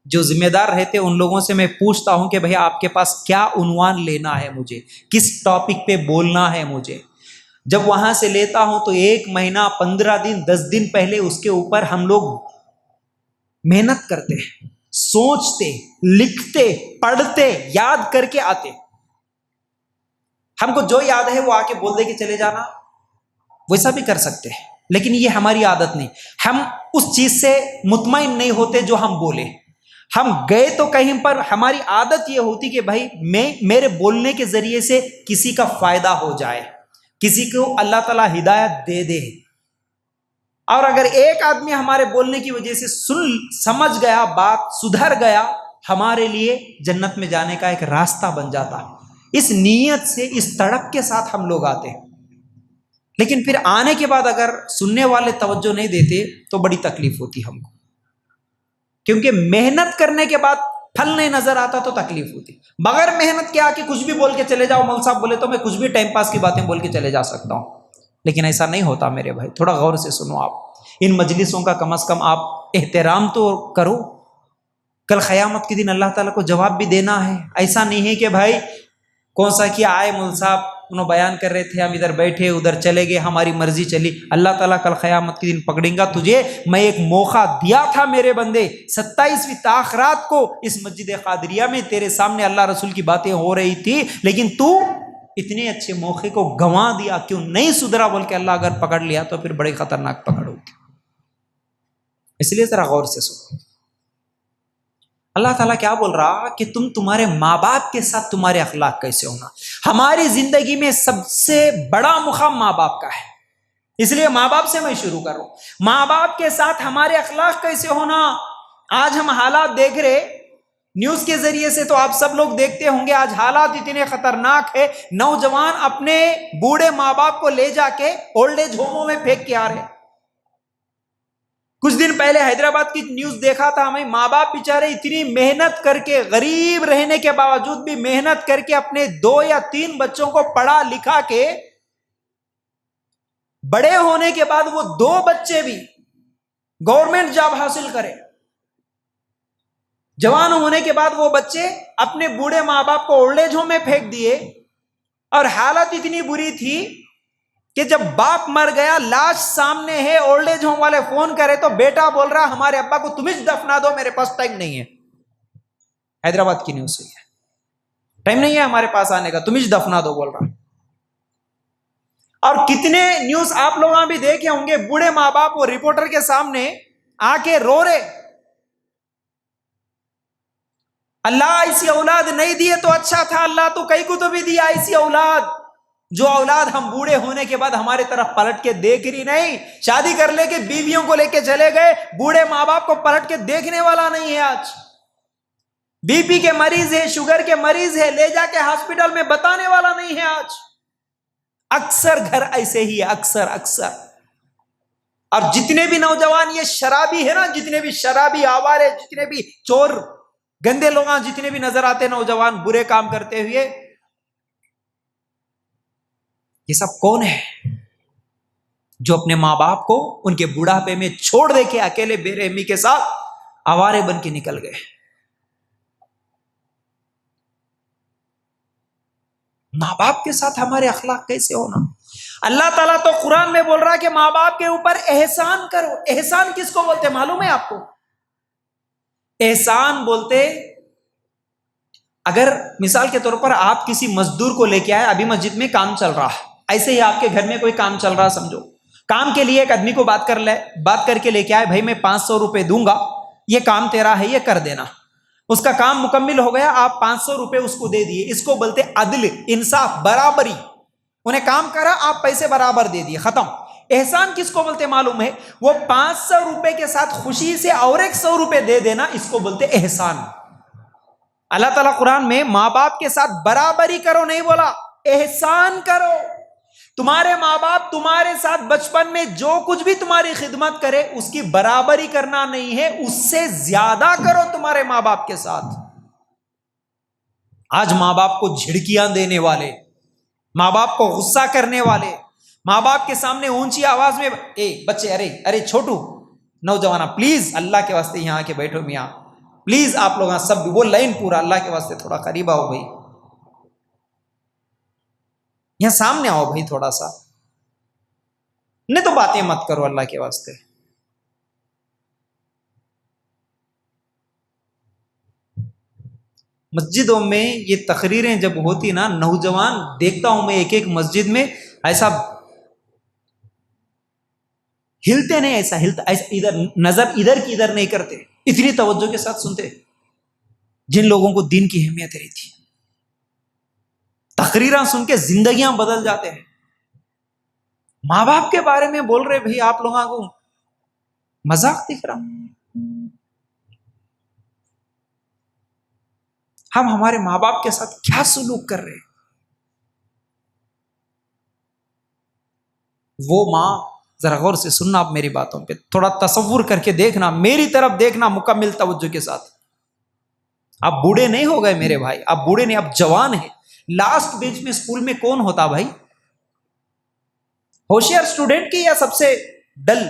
جو ذمہ دار رہتے ان لوگوں سے میں پوچھتا ہوں کہ بھئی آپ کے پاس کیا عنوان لینا ہے، مجھے کس ٹاپک پہ بولنا ہے مجھے۔ جب وہاں سے لیتا ہوں تو 1 مہینہ 15 دن 10 دن پہلے اس کے اوپر ہم لوگ محنت کرتے، سوچتے، لکھتے، پڑھتے، یاد کر کے آتے۔ ہم کو جو یاد ہے وہ آ کے بول دے کے چلے جانا، ویسا بھی کر سکتے ہیں، لیکن یہ ہماری عادت نہیں۔ ہم اس چیز سے مطمئن نہیں ہوتے جو ہم بولے۔ ہم گئے تو کہیں پر ہماری عادت یہ ہوتی کہ بھائی میرے بولنے کے ذریعے سے کسی کا فائدہ ہو جائے، کسی کو اللہ تعالیٰ ہدایت دے دے۔ اور اگر ایک آدمی ہمارے بولنے کی وجہ سے سمجھ گیا، بات سدھر گیا، ہمارے لیے جنت میں جانے کا ایک راستہ بن جاتا۔ اس نیت سے، اس تڑپ کے ساتھ ہم لوگ آتے ہیں، لیکن پھر آنے کے بعد اگر سننے والے توجہ نہیں دیتے تو بڑی تکلیف ہوتی ہم کو، کیونکہ محنت کرنے کے بعد پھل نہیں نظر آتا تو تکلیف ہوتی۔ بغیر محنت کے آ کے کچھ بھی بول کے چلے جاؤ، مول صاحب بولے تو میں کچھ بھی ٹائم پاس کی باتیں بول کے چلے جا سکتا ہوں، لیکن ایسا نہیں ہوتا میرے بھائی۔ تھوڑا غور سے سنو، آپ ان مجلسوں کا کم از کم آپ احترام تو کرو۔ کل قیامت کے دن اللہ تعالیٰ کو جواب بھی دینا ہے۔ ایسا نہیں ہے کہ بھائی کون سا کیا آئے مول صاحب انہوں بیان کر رہے تھے، ہم ادھر بیٹھے ادھر چلے گئے، ہماری مرضی چلی۔ اللہ تعالیٰ کل قیامت کے دن پکڑیں گا تجھے۔ میں ایک موقع دیا تھا میرے بندے، 27ویں تاخرات کو اس مسجد قادریہ میں تیرے سامنے اللہ رسول کی باتیں ہو رہی تھی، لیکن تو اتنے اچھے موقع کو گنوا دیا، کیوں نہیں سدھرا؟ بول کے اللہ اگر پکڑ لیا تو پھر بڑے خطرناک پکڑ ہوتی۔ اس لیے ذرا غور سے سنو، اللہ تعالیٰ کیا بول رہا کہ تمہارے ماں باپ کے ساتھ تمہارے اخلاق کیسے ہونا۔ ہماری زندگی میں سب سے بڑا مقام ماں باپ کا ہے، اس لیے ماں باپ سے میں شروع کروں۔ ماں باپ کے ساتھ ہمارے اخلاق کیسے ہونا۔ آج ہم حالات دیکھ رہے نیوز کے ذریعے سے تو آپ سب لوگ دیکھتے ہوں گے آج حالات اتنے خطرناک ہے، نوجوان اپنے بوڑھے ماں باپ کو لے جا کے اولڈ ایج ہوموں میں پھینک کے آ رہے ہیں۔ کچھ دن پہلے حیدرآباد کی نیوز دیکھا تھا ہمیں، ماں باپ بیچارے اتنی محنت کر کے، غریب رہنے کے باوجود بھی محنت کر کے اپنے 2 یا 3 بچوں کو پڑھا لکھا کے بڑے ہونے کے بعد وہ 2 بچے بھی گورنمنٹ جاب حاصل کرے، جوان ہونے کے بعد وہ بچے اپنے بوڑھے ماں باپ کو اولڈ ایج ہوم میں پھینک دیے، اور حالت اتنی بری تھی کہ جب باپ مر گیا، لاش سامنے ہے، اولڈ ایج ہوم والے فون کرے تو بیٹا بول رہا ہمارے ابا کو تم ہی دفنا دو، میرے پاس ٹائم نہیں ہے۔ حیدرآباد کی نیوز سے ہے، ٹائم نہیں ہے ہمارے پاس آنے کا، تم ہی دفنا دو بول رہا۔ اور کتنے نیوز آپ لوگ بھی دیکھے ہوں گے، بوڑھے ماں باپ وہ رپورٹر کے سامنے آ کے رو رہے، اللہ ایسی اولاد نہیں دیے تو اچھا تھا، اللہ تو کئی کو تو بھی دیا ایسی اولاد، جو اولاد ہم بوڑھے ہونے کے بعد ہمارے طرف پلٹ کے دیکھ رہی نہیں، شادی کر لے کے بیویوں کو لے کے چلے گئے، بوڑھے ماں باپ کو پلٹ کے دیکھنے والا نہیں ہے۔ آج بی پی کے مریض ہے، شوگر کے مریض ہے، لے جا کے ہاسپٹل میں بتانے والا نہیں ہے۔ آج اکثر گھر ایسے ہی ہے، اکثر۔ اور جتنے بھی نوجوان یہ شرابی ہے نا، جتنے بھی شرابی آوارے، جتنے بھی چور گندے لوگ جتنے بھی نظر آتے نوجوان برے کام کرتے ہوئے، یہ سب کون ہے؟ جو اپنے ماں باپ کو ان کے بڑھاپے میں چھوڑ دے کے اکیلے بے رحمی کے ساتھ آوارے بن کے نکل گئے۔ ماں باپ کے ساتھ ہمارے اخلاق کیسے ہونا؟ اللہ تعالیٰ تو قرآن میں بول رہا ہے کہ ماں باپ کے اوپر احسان کرو۔ احسان کس کو بولتے معلوم ہے آپ کو؟ احسان بولتے، اگر مثال کے طور پر آپ کسی مزدور کو لے کے آئے، ابھی مسجد میں کام چل رہا ہے، ایسے ہی آپ کے گھر میں کوئی کام چل رہا، سمجھو کام کے لیے ایک آدمی کو بات کر کے لے کے آئے، بھائی میں 500 روپے دوں گا، یہ کام تیرا ہے، یہ کر دینا۔ اس کا کام مکمل ہو گیا، آپ 500 روپے اس کو دے دیے، اس کو بولتے عدل، انصاف، برابری۔ انہیں کام کرا، آپ پیسے برابر دے دیے، ختم۔ احسان کس کو بولتے معلوم ہے؟ وہ 500 روپے کے ساتھ خوشی سے اور 100 روپے دے دینا، اس کو بولتے احسان۔ اللہ تعالیٰ قرآن میں ماں باپ کے ساتھ برابری کرو نہیں بولا، احسان کرو۔ تمہارے ماں باپ تمہارے ساتھ بچپن میں جو کچھ بھی تمہاری خدمت کرے، اس کی برابری کرنا نہیں ہے، اس سے زیادہ کرو تمہارے ماں باپ کے ساتھ۔ آج ماں باپ کو جھڑکیاں دینے والے، ماں باپ کو غصہ کرنے والے، ماں باپ کے سامنے اونچی آواز میں بچے، ارے چھوٹو، نوجوانہ پلیز اللہ کے واسطے یہاں آ کے بیٹھو، میاں پلیز آپ لوگ سب وہ لائن پورا اللہ کے واسطے تھوڑا قریب آؤ بھائی، یہاں سامنے آؤ بھائی تھوڑا سا، نہیں تو باتیں مت کرو اللہ کے واسطے۔ مسجدوں میں یہ تقریریں جب ہوتی نا، نوجوان دیکھتا ہوں میں ایک مسجد میں ایسا ہلتے نہیں، ایسا ادھر نظر ادھر کی ادھر نہیں کرتے، اتنی توجہ کے ساتھ سنتے، جن لوگوں کو دین کی اہمیت رہتی، تقریراں سن کے زندگیاں بدل جاتے ہیں۔ ماں باپ کے بارے میں بول رہے، بھائی آپ لوگوں کو مذاق دکھ رہا؟ ہم ہمارے ماں باپ کے ساتھ کیا سلوک کر رہے؟ وہ ماں، ذرا غور سے سننا آپ میری باتوں پہ، تھوڑا تصور کر کے دیکھنا، میری طرف دیکھنا مکمل توجہ کے ساتھ۔ آپ بوڑھے نہیں ہو گئے میرے بھائی، آپ بوڑھے نہیں، آپ جوان ہیں۔ لاسٹ بینچ میں اسکول میں کون ہوتا بھائی؟ ہوشیار اسٹوڈنٹ کی یا سب سے ڈل؟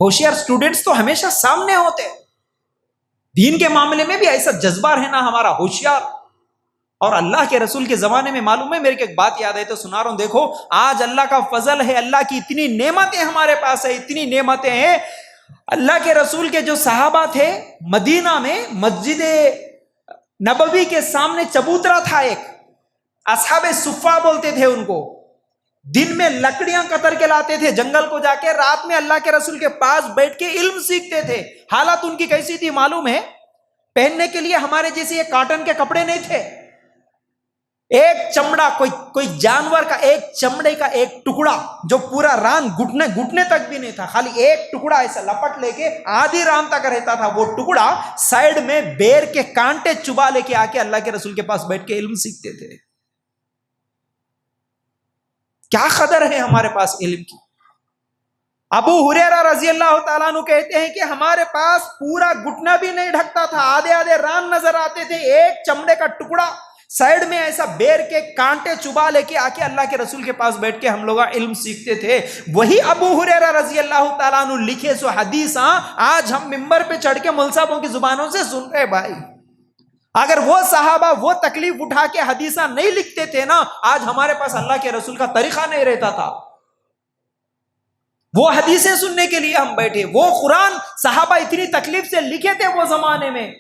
ہوشیار اسٹوڈنٹس تو ہمیشہ سامنے ہوتے، دین کے معاملے میں بھی ایسا جذبہ رہنا ہمارا، ہوشیار۔ اور اللہ کے رسول کے زمانے میں معلوم ہے، میرے کو ایک بات یاد ہے تو سنا رہا ہوں، دیکھو آج اللہ کا فضل ہے، اللہ کی اتنی نعمتیں ہمارے پاس ہے، اتنی نعمتیں ہیں۔ اللہ کے رسول کے جو صحابہ تھے، مدینہ میں مسجد نبوی کے سامنے چبوترا تھا ایک، اصحاب صفہ بولتے تھے ان کو، دن میں لکڑیاں قطر کے لاتے تھے جنگل کو جا کے، رات میں اللہ کے رسول کے پاس بیٹھ کے علم سیکھتے تھے۔ حالت ان کی کیسی تھی معلوم ہے؟ پہننے کے لیے ہمارے جیسے یہ کاٹن کے کپڑے نہیں تھے، ایک چمڑا، کوئی جانور کا ایک چمڑے کا ایک ٹکڑا جو پورا ران گھٹنے تک بھی نہیں تھا، خالی ایک ٹکڑا ایسا لپٹ لے کے آدھی ران تک رہتا تھا، وہ ٹکڑا سائیڈ میں بیر کے کانٹے چبا لے کے آ کے اللہ کے رسول کے پاس بیٹھ کے علم سیکھتے تھے۔ کیا قدر ہے ہمارے پاس علم کی۔ ابو ہریرہ رضی اللہ تعالیٰ عنہ کہتے ہیں کہ ہمارے پاس پورا گھٹنا بھی نہیں ڈھکتا تھا، آدھے آدھے ران نظر آتے تھے، ایک چمڑے کا ٹکڑا سائیڈ میں ایسا بیر کے کانٹے چبا لے کے آ کے اللہ کے رسول کے پاس بیٹھ کے ہم لوگ علم سیکھتے تھے۔ وہی ابو ہریرہ رضی اللہ تعالیٰ عنہ لکھے سو حدیث آج ہم ممبر پہ چڑھ کے مولوی صاحبوں کی زبانوں سے سن رہے بھائی۔ اگر وہ صحابہ وہ تکلیف اٹھا کے حدیثاں نہیں لکھتے تھے نا، آج ہمارے پاس اللہ کے رسول کا طریقہ نہیں رہتا تھا۔ وہ حدیثیں سننے کے لیے ہم بیٹھے، وہ قرآن صحابہ اتنی تکلیف سے لکھے تھے وہ زمانے میں۔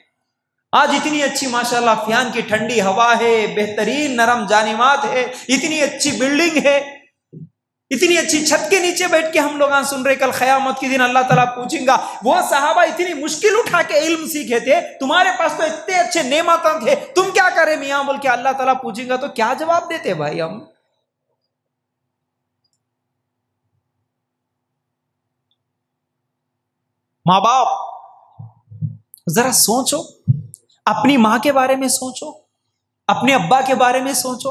آج اتنی اچھی ماشاءاللہ فیان کی ٹھنڈی ہوا ہے، بہترین نرم جانمات ہے، اتنی اچھی بلڈنگ ہے، اتنی اچھی چھت کے نیچے بیٹھ کے ہم لوگ سن رہے۔ کل قیامت کے دن اللہ تعالیٰ پوچھیں گا وہ صحابہ اتنی مشکل اٹھا کے علم سیکھے تھے، تمہارے پاس تو اتنے اچھے نعمت تھے، تم کیا کرے میاں بول کے اللہ تعالیٰ پوچھیں گا، تو کیا جواب دیتے بھائی ہم؟ ماں باپ ذرا سوچو، اپنی ماں کے بارے میں سوچو، اپنے ابا کے بارے میں سوچو،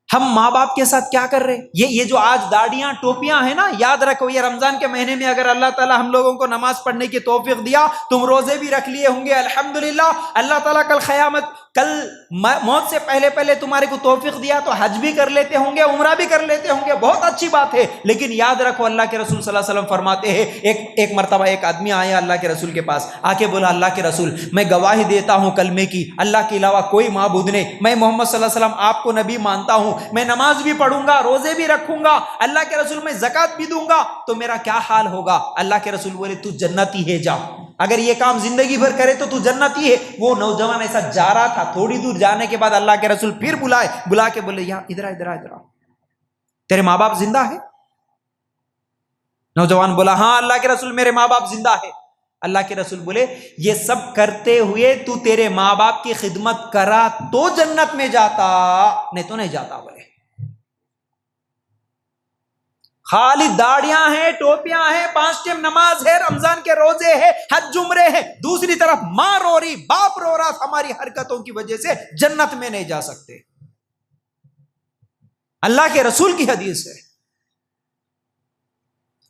ہم ماں باپ کے ساتھ کیا کر رہے؟ یہ جو آج داڑیاں ٹوپیاں ہیں نا، یاد رکھو یہ رمضان کے مہینے میں اگر اللہ تعالیٰ ہم لوگوں کو نماز پڑھنے کی توفیق دیا، تم روزے بھی رکھ لیے ہوں گے الحمدللہ، اللہ تعالیٰ کل موت سے پہلے تمہارے کو توفیق دیا تو حج بھی کر لیتے ہوں گے، عمرہ بھی کر لیتے ہوں گے، بہت اچھی بات ہے۔ لیکن یاد رکھو اللہ کے رسول صلی اللہ علیہ وسلم فرماتے ہیں، ایک مرتبہ ایک آدمی آیا اللہ کے رسول کے پاس، آ کے بولا اللہ کے رسول میں گواہی دیتا ہوں کلمے کی، اللہ کے علاوہ کوئی معبود نہیں، میں محمد صلی اللہ علیہ وسلم آپ کو نبی مانتا ہوں، میں نماز بھی پڑھوں گا، روزے بھی رکھوں گا، اللہ کے رسول میں زکات بھی دوں گا، تو میرا کیا حال ہوگا؟ اللہ کے رسول بولے تو جنتی ہے، جا، اگر یہ کام زندگی بھر کرے تو جنتی ہے۔ وہ نوجوان ایسا جا رہا تھا، تھوڑی دور جانے کے بعد اللہ کے رسول پھر بلا کے بولے یہاں ادھر تیرے ماں باپ زندہ ہے؟ نوجوان بولا ہاں اللہ کے رسول میرے ماں باپ زندہ ہے۔ اللہ کے رسول بولے یہ سب کرتے ہوئے تو تیرے ماں باپ کی خدمت کرا تو جنت میں جاتا، نہیں تو نہیں جاتا۔ بولے خالی داڑیاں ہیں، ٹوپیاں ہیں، 5 ٹائم نماز ہے، رمضان کے روزے ہیں، حج عمرے ہیں، دوسری طرف ماں رو رہی، باپ رو رہا، ہماری حرکتوں کی وجہ سے جنت میں نہیں جا سکتے۔ اللہ کے رسول کی حدیث ہے۔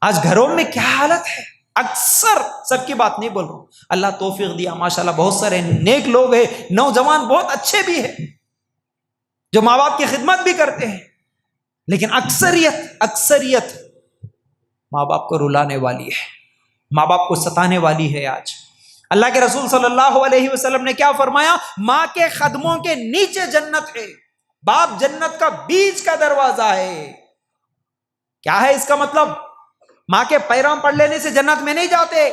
آج گھروں میں کیا حالت ہے؟ اکثر سب کی بات نہیں بول رہا ہوں، اللہ توفیق دیا ماشاءاللہ بہت سارے نیک لوگ ہیں، نوجوان بہت اچھے بھی ہیں جو ماں باپ کی خدمت بھی کرتے ہیں، لیکن اکثریت ماں باپ کو رلانے والی ہے، ماں باپ کو ستانے والی ہے۔ آج اللہ کے رسول صلی اللہ علیہ وسلم نے کیا فرمایا؟ ماں کے قدموں کے نیچے جنت ہے، باپ جنت کا بیچ کا دروازہ ہے۔ کیا ہے اس کا مطلب؟ ماں کے پیروں پڑ لینے سے جنت میں نہیں جاتے،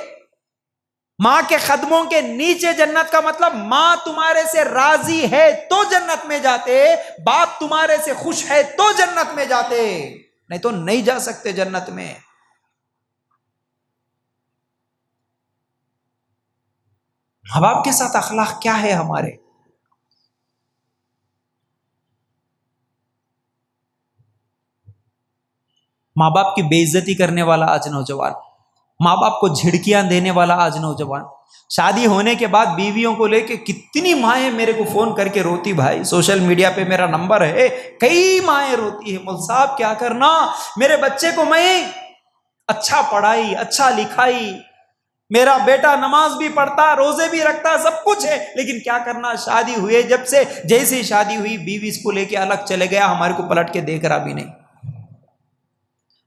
ماں کے قدموں کے نیچے جنت کا مطلب ماں تمہارے سے راضی ہے تو جنت میں جاتے، باپ تمہارے سے خوش ہے تو جنت میں جاتے، نہیں تو نہیں جا سکتے جنت میں۔ ماں باپ کے ساتھ اخلاق کیا ہے ہمارے؟ ماں باپ کی بے عزتی کرنے والا آج نوجوان، ماں باپ کو جھڑکیاں دینے والا آج نوجوان، شادی ہونے کے بعد بیویوں کو لے کے کتنی مائیں میرے کو فون کر کے روتی، بھائی سوشل میڈیا پہ میرا نمبر ہے، کئی مائیں روتی ہے، مول صاحب کیا کرنا، میرے بچے کو میں اچھا پڑھائی، اچھا لکھائی، میرا بیٹا نماز بھی پڑھتا، روزے بھی رکھتا، سب کچھ ہے، لیکن کیا کرنا، شادی ہوئے جب سے، جیسے ہی شادی ہوئی بیوی اس کو لے کے الگ چلے گیا، ہمارے کو پلٹ کے دیکھ رہا بھی نہیں۔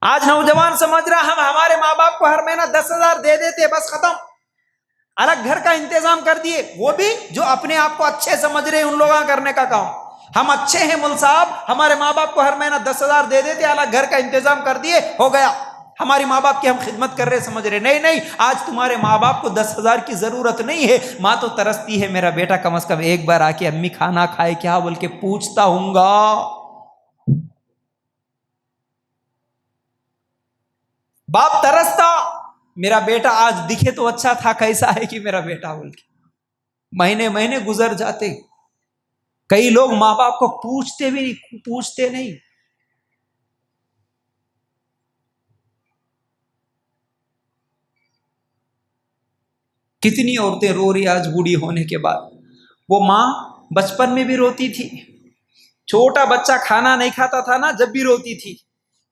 آج نوجوان سمجھ رہا ہم ہمارے ماں باپ کو ہر مہینہ 10,000 دے دیتے بس ختم، الگ گھر کا انتظام کر دیے، وہ بھی جو اپنے آپ کو اچھے سمجھ رہے ان لوگوں کرنے کا کام۔ ہم اچھے ہیں مول صاحب، ہمارے ماں باپ کو ہر مہینہ 10,000 دے دیتے، الگ گھر کا انتظام کر دیے، ہو گیا، ہماری ماں باپ کی ہم خدمت کر رہے سمجھ رہے۔ نہیں، آج تمہارے ماں باپ کو 10,000 کی ضرورت نہیں ہے، ماں تو ترستی ہے میرا بیٹا کم از کم ایک بار آ کے امی کھانا کھائے کیا بول کے پوچھتا ہوں گا۔ باپ ترستا میرا بیٹا آج دکھے تو اچھا تھا، کیسا ہے کہ میرا بیٹا بول کے، مہینے گزر جاتے، کئی لوگ ماں باپ کو پوچھتے بھی نہیں، پوچھتے نہیں. کتنی عورتیں رو رہی آج بوڑھی ہونے کے بعد. وہ ماں بچپن میں بھی روتی تھی، چھوٹا بچہ کھانا نہیں کھاتا تھا نا، جب بھی روتی تھی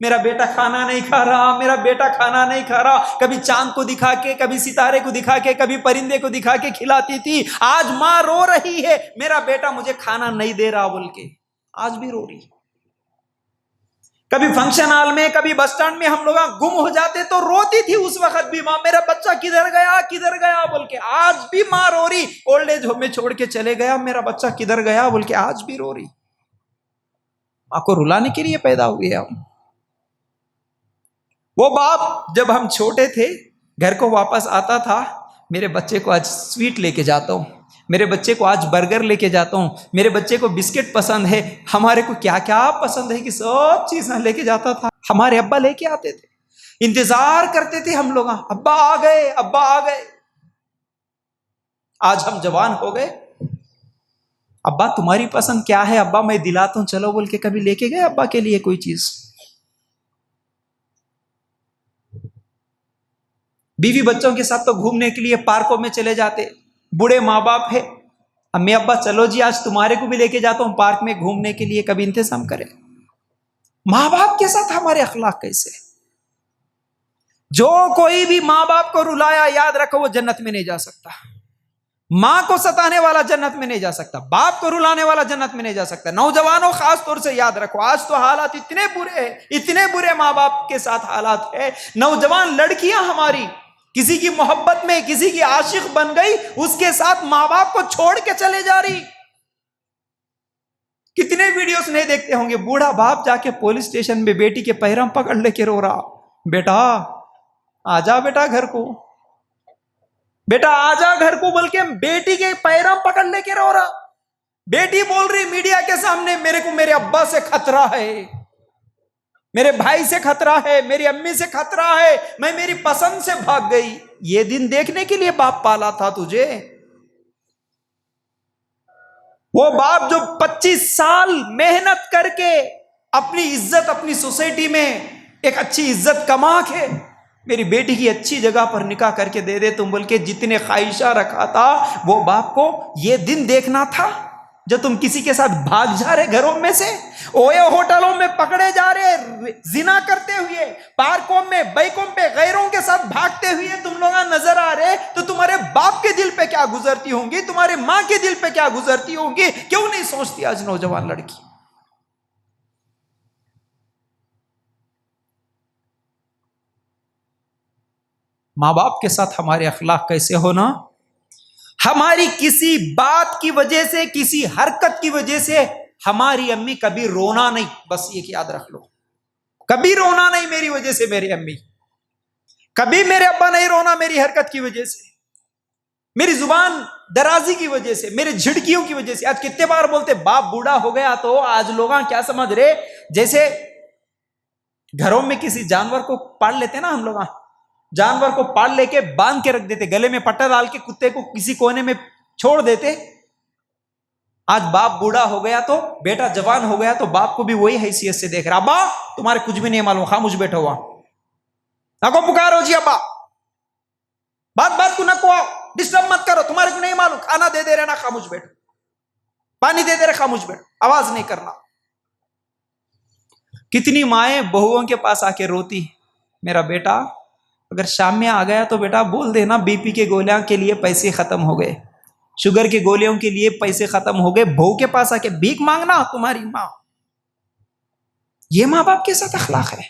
میرا بیٹا کھانا نہیں کھا رہا، میرا بیٹا کھانا نہیں کھا رہا. کبھی چاند کو دکھا کے، کبھی ستارے کو دکھا کے، کبھی پرندے کو دکھا کے کھلاتی تھی. آج ماں رو رہی ہے میرا بیٹا مجھے کھانا نہیں دے رہا بول کے، آج بھی رو رہی. کبھی فنکشن ہال میں، کبھی بس سٹینڈ میں ہم لوگ گم ہو جاتے تو روتی تھی اس وقت بھی ماں، میرا بچہ کدھر گیا کدھر گیا بول کے. آج بھی ماں رو رہی. اولڈ ایج ہوم میں چھوڑ کے چلے گیا، میرا بچہ کدھر گیا بول کے آج بھی رو رہی. ماں کو رلانے کے لیے پیدا ہوئے ہم. وہ باپ جب ہم چھوٹے تھے گھر کو واپس آتا تھا، میرے بچے کو آج سویٹ لے کے جاتا ہوں، میرے بچے کو آج برگر لے کے جاتا ہوں، میرے بچے کو بسکٹ پسند ہے، ہمارے کو کیا کیا پسند ہے کہ سب چیزیں لے کے جاتا تھا. ہمارے ابا لے کے آتے تھے، انتظار کرتے تھے ہم لوگ، ابا آ گئے ابا آ گئے. آج ہم جوان ہو گئے، ابا تمہاری پسند کیا ہے، ابا میں دلاتا ہوں چلو بول کے کبھی لے کے گئے ابا کے لیے کوئی چیز. بیوی بچوں کے ساتھ تو گھومنے کے لیے پارکوں میں چلے جاتے. بوڑھے ماں باپ ہے، امی ابا چلو جی آج تمہارے کو بھی لے کے جاتا ہوں پارک میں گھومنے کے لیے، کبھی انتظام کرے. ماں باپ کے ساتھ ہمارے اخلاق کیسے؟ جو کوئی بھی ماں باپ کو رلایا یاد رکھو وہ جنت میں نہیں جا سکتا. ماں کو ستانے والا جنت میں نہیں جا سکتا، باپ کو رلانے والا جنت میں نہیں جا سکتا. نوجوانوں خاص طور سے یاد رکھو، آج تو حالات اتنے برے ہیں، اتنے برے ماں باپ کے ساتھ حالات ہے. نوجوان لڑکیاں ہماری کسی کی محبت میں، کسی کی عاشق بن گئی، اس کے ساتھ ماں باپ کو چھوڑ کے چلے جا رہی. کتنے ویڈیوز نہیں دیکھتے ہوں گے، بوڑھا باپ جا کے پولیس اسٹیشن میں بیٹی کے پیرم پکڑ لے کے رو رہا، بیٹا آجا بیٹا گھر کو، بیٹا آجا گھر کو بول کے بیٹی کے پیرم پکڑ لے کے رو رہا. بیٹی بول رہی میڈیا کے سامنے میرے کو میرے ابا سے خطرہ ہے، میرے بھائی سے خطرہ ہے، میری امی سے خطرہ ہے، میں میری پسند سے بھاگ گئی. یہ دن دیکھنے کے لیے باپ پالا تھا تجھے؟ وہ باپ جو 25 سال محنت کر کے اپنی عزت اپنی سوسائٹی میں ایک اچھی عزت کما کے میری بیٹی کی اچھی جگہ پر نکاح کر کے دے دے تم بول کے جتنے خواہشاں رکھا تھا، وہ باپ کو یہ دن دیکھنا تھا جو تم کسی کے ساتھ بھاگ جا رہے گھروں میں سے، اوے ہوٹلوں میں پکڑے جا رہے، زنا کرتے ہوئے پارکوں میں بائکوں پہ غیروں کے ساتھ بھاگتے ہوئے تم لوگ نظر آ رہے، تو تمہارے باپ کے دل پہ کیا گزرتی ہوں گی، تمہارے ماں کے دل پہ کیا گزرتی ہوں گی؟ کیوں نہیں سوچتی آج نوجوان لڑکی؟ ماں باپ کے ساتھ ہمارے اخلاق کیسے ہونا؟ ہماری کسی بات کی وجہ سے، کسی حرکت کی وجہ سے ہماری امی کبھی رونا نہیں، بس یہ یاد رکھ لو، کبھی رونا نہیں میری وجہ سے، میری امی کبھی، میرے ابا نہیں رونا میری حرکت کی وجہ سے، میری زبان درازی کی وجہ سے، میرے جھڑکیوں کی وجہ سے. آج کتنے بار بولتے باپ بوڑھا ہو گیا تو آج لوگ کیا سمجھ رہے، جیسے گھروں میں کسی جانور کو پال لیتے نا ہم لوگ، جانور کو پال لے کے باندھ کے رکھ دیتے، گلے میں پٹا ڈال کے کتے کو کسی کونے میں چھوڑ دیتے. آج باپ بوڑھا ہو گیا تو بیٹا جوان ہو گیا تو باپ کو بھی وہی حیثیت سے دیکھ رہا، ابا تمہارے کچھ بھی نہیں معلوم، خاموش بیٹھا ہوا، نہ کو پکارو جی ابا، بات بات کو نہ کو ڈسٹرب مت کرو، تمہارے کو نہیں معلوم، کھانا دے دے رہے نا خاموش بیٹھو، پانی دے دے رہے خاموش بیٹھو، آواز نہیں کرنا. کتنی مائیں بہوؤں کے پاس آ کے روتی، میرا بیٹا اگر شام میں آ گیا تو بیٹا بول دینا بی پی کے گولیاں کے لیے پیسے ختم ہو گئے، شوگر کے گولیوں کے لیے پیسے ختم ہو گئے. بہو کے پاس آ کے بھیک مانگنا تمہاری ماں. یہ ماں باپ کے ساتھ اخلاق ہے.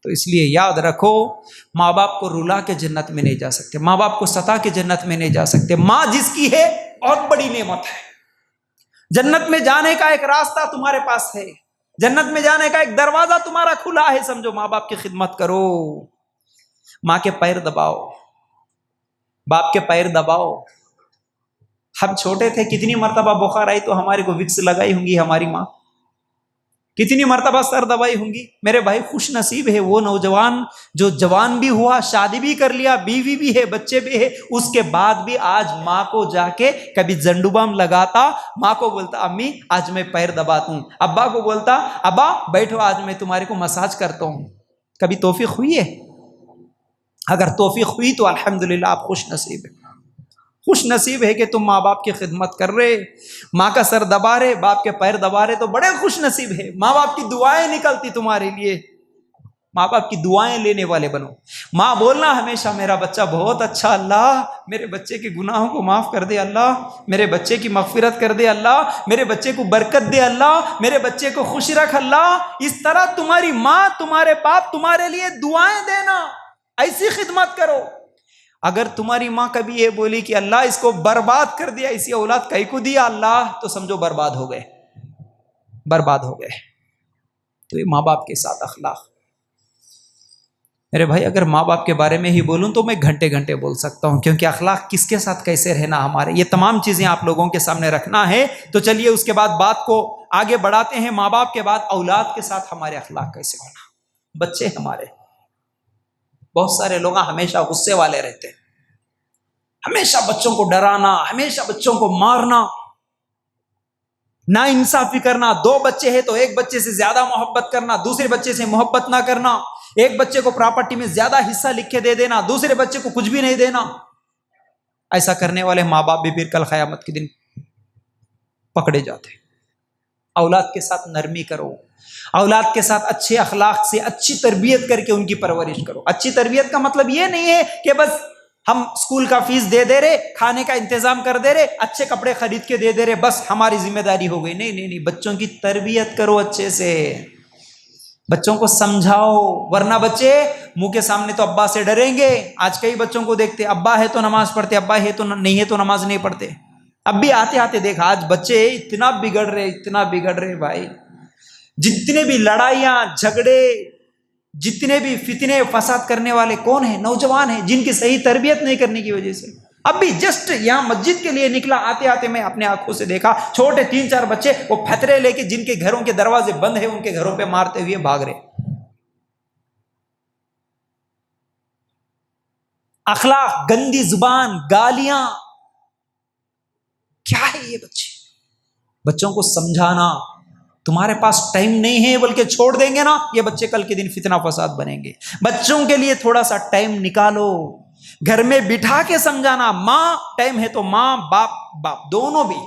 تو اس لیے یاد رکھو، ماں باپ کو رلا کے جنت میں نہیں جا سکتے، ماں باپ کو ستا کے جنت میں نہیں جا سکتے. ماں جس کی ہے بہت بڑی نعمت ہے. جنت میں جانے کا ایک راستہ تمہارے پاس ہے، جنت میں جانے کا ایک دروازہ تمہارا کھلا ہے. سمجھو، ماں باپ کی خدمت کرو، ماں کے پیر دباؤ، باپ کے پیر دباؤ. ہم چھوٹے تھے کتنی مرتبہ بخار آئی تو ہمارے کو وکس لگائی ہوں گی ہماری ماں، کتنی مرتبہ سر دبائی ہوں گی. میرے بھائی خوش نصیب ہے وہ نوجوان جو جوان بھی ہوا, شادی بھی کر لیا, بیوی بھی ہے, بچے بھی ہے, اس کے بعد بھی آج ماں کو جا کے کبھی زنڈو بام لگاتا, ماں کو بولتا امی آج میں پیر دباتا ہوں, ابا کو بولتا ابا بیٹھو آج میں تمہارے کو مساج کرتا ہوں. کبھی توفیق ہوئی ہے؟ اگر توفیق ہوئی تو الحمدللہ آپ خوش نصیب ہے. خوش نصیب ہے کہ تم ماں باپ کی خدمت کر رہے, ماں کا سر دبا رہے, باپ کے پیر دبا رہے, تو بڑے خوش نصیب ہے. ماں باپ کی دعائیں نکلتی تمہارے لیے, ماں باپ کی دعائیں لینے والے بنو. ماں بولنا ہمیشہ میرا بچہ بہت اچھا, اللہ میرے بچے کے گناہوں کو معاف کر دے, اللہ میرے بچے کی مغفرت کر دے, اللہ میرے بچے کو برکت دے, اللہ میرے بچے کو خوش رکھ, اللہ. اس طرح تمہاری ماں تمہارے باپ تمہارے لیے دعائیں دینا, ایسی خدمت کرو. اگر تمہاری ماں کبھی یہ بولی کہ اللہ اس کو برباد کر دیا, اسی اولاد کئی کو دیا اللہ, تو سمجھو برباد ہو گئے, برباد ہو گئے. تو یہ ماں باپ کے ساتھ اخلاق. میرے بھائی اگر ماں باپ کے بارے میں ہی بولوں تو میں گھنٹے گھنٹے بول سکتا ہوں, کیونکہ اخلاق کس کے ساتھ کیسے رہنا ہمارے, یہ تمام چیزیں آپ لوگوں کے سامنے رکھنا ہے. تو چلیے اس کے بعد بات کو آگے بڑھاتے ہیں. ماں باپ کے بعد اولاد کے ساتھ ہمارے اخلاق کیسے ہونا. بچے ہمارے, بہت سارے لوگ ہمیشہ غصے والے رہتے ہیں, ہمیشہ بچوں کو ڈرانا, ہمیشہ بچوں کو مارنا, نا انصافی کرنا. 2 بچے ہیں تو ایک بچے سے زیادہ محبت کرنا, دوسرے بچے سے محبت نہ کرنا, ایک بچے کو پراپرٹی میں زیادہ حصہ لکھ کے دے دینا, دوسرے بچے کو کچھ بھی نہیں دینا. ایسا کرنے والے ماں باپ بھی پھر کل قیامت کے دن پکڑے جاتے. اولاد کے ساتھ نرمی کرو, اولاد کے ساتھ اچھے اخلاق سے اچھی تربیت کر کے ان کی پرورش کرو. اچھی تربیت کا مطلب یہ نہیں ہے کہ بس ہم اسکول کا فیس دے دے رہے, کھانے کا انتظام کر دے رہے, اچھے کپڑے خرید کے دے دے رہے, بس ہماری ذمہ داری ہو گئی. نہیں نہیں نہیں, بچوں کی تربیت کرو اچھے سے, بچوں کو سمجھاؤ. ورنہ بچے منہ کے سامنے تو ابا سے ڈریں گے. آج کئی بچوں کو دیکھتے, ابا ہے تو نماز پڑھتے, ابا ہے تو نہیں ہے تو نماز نہیں پڑھتے. اب بھی آتے آتے دیکھا آج بچے اتنا بگڑ رہے, اتنا بگڑ رہے بھائی. جتنے بھی لڑائیاں جھگڑے, جتنے بھی فتنے فساد کرنے والے کون ہیں؟ نوجوان ہیں, جن کی صحیح تربیت نہیں کرنے کی وجہ سے. اب بھی جسٹ یہاں مسجد کے لیے نکلا, آتے آتے میں اپنے آنکھوں سے دیکھا چھوٹے 3-4 بچے وہ پھترے لے کے, جن کے گھروں کے دروازے بند ہیں, ان کے گھروں پہ مارتے ہوئے بھاگ رہے. اخلاق, گندی زبان, گالیاں, کیا ہے یہ بچے؟ بچوں کو سمجھانا. تمہارے پاس ٹائم نہیں ہے بلکہ چھوڑ دیں گے نا, یہ بچے کل کے دن فتنہ فساد بنیں گے. بچوں کے لیے تھوڑا سا ٹائم نکالو, گھر میں بٹھا کے سمجھانا. ماں ٹائم ہے تو ماں, باپ دونوں بھی.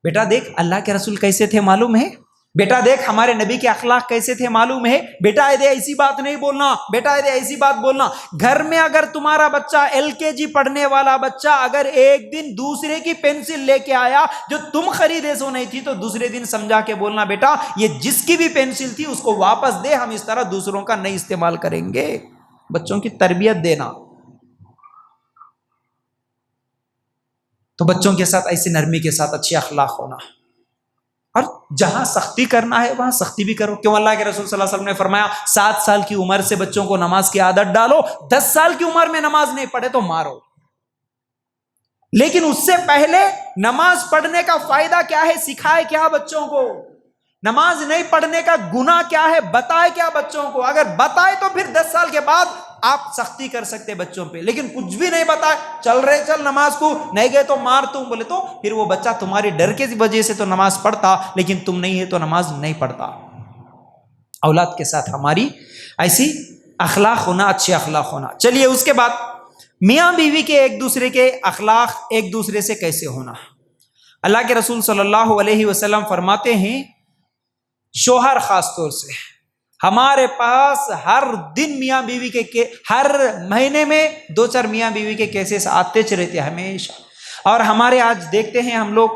بیٹا دیکھ اللہ کے رسول کیسے تھے معلوم ہے, بیٹا دیکھ ہمارے نبی کے اخلاق کیسے تھے معلوم ہے, بیٹا ایسی بات نہیں بولنا, بیٹا ایسی بات بولنا. گھر میں اگر تمہارا بچہ LKG پڑھنے والا بچہ اگر ایک دن دوسرے کی پینسل لے کے آیا جو تم خریدے سو نہیں تھی, تو دوسرے دن سمجھا کے بولنا بیٹا یہ جس کی بھی پینسل تھی اس کو واپس دے, ہم اس طرح دوسروں کا نہیں استعمال کریں گے. بچوں کی تربیت دینا. تو بچوں کے ساتھ ایسی نرمی کے ساتھ اچھے اخلاق ہونا. اور جہاں سختی کرنا ہے وہاں سختی بھی کرو. کیوں اللہ کے رسول صلی اللہ علیہ وسلم نے فرمایا 7 سال کی عمر سے بچوں کو نماز کی عادت ڈالو, 10 سال کی عمر میں نماز نہیں پڑھے تو مارو. لیکن اس سے پہلے نماز پڑھنے کا فائدہ کیا ہے سکھائے کیا بچوں کو, نماز نہیں پڑھنے کا گناہ کیا ہے بتائے کیا بچوں کو. اگر بتائے تو پھر 10 سال کے بعد آپ سختی کر سکتے بچوں پہ, لیکن کچھ بھی نہیں بتائے, چل رہے چل نماز کو, نہیں گئے تو مار تم بولے, تو پھر وہ بچہ تمہاری ڈر کے وجہ سے تو نماز پڑھتا, لیکن تم نہیں ہے تو نماز نہیں پڑھتا. اولاد کے ساتھ ہماری ایسی اخلاق ہونا, اچھے اخلاق ہونا. چلیے اس کے بعد میاں بیوی کے ایک دوسرے کے اخلاق ایک دوسرے سے کیسے ہونا. اللہ کے رسول صلی اللہ علیہ وسلم فرماتے ہیں, شوہر خاص طور سے ہمارے پاس ہر دن میاں بیوی کے ہر مہینے میں 2-4 میاں بیوی کے کیسز آتے رہتے ہمیشہ. اور ہمارے آج دیکھتے ہیں ہم لوگ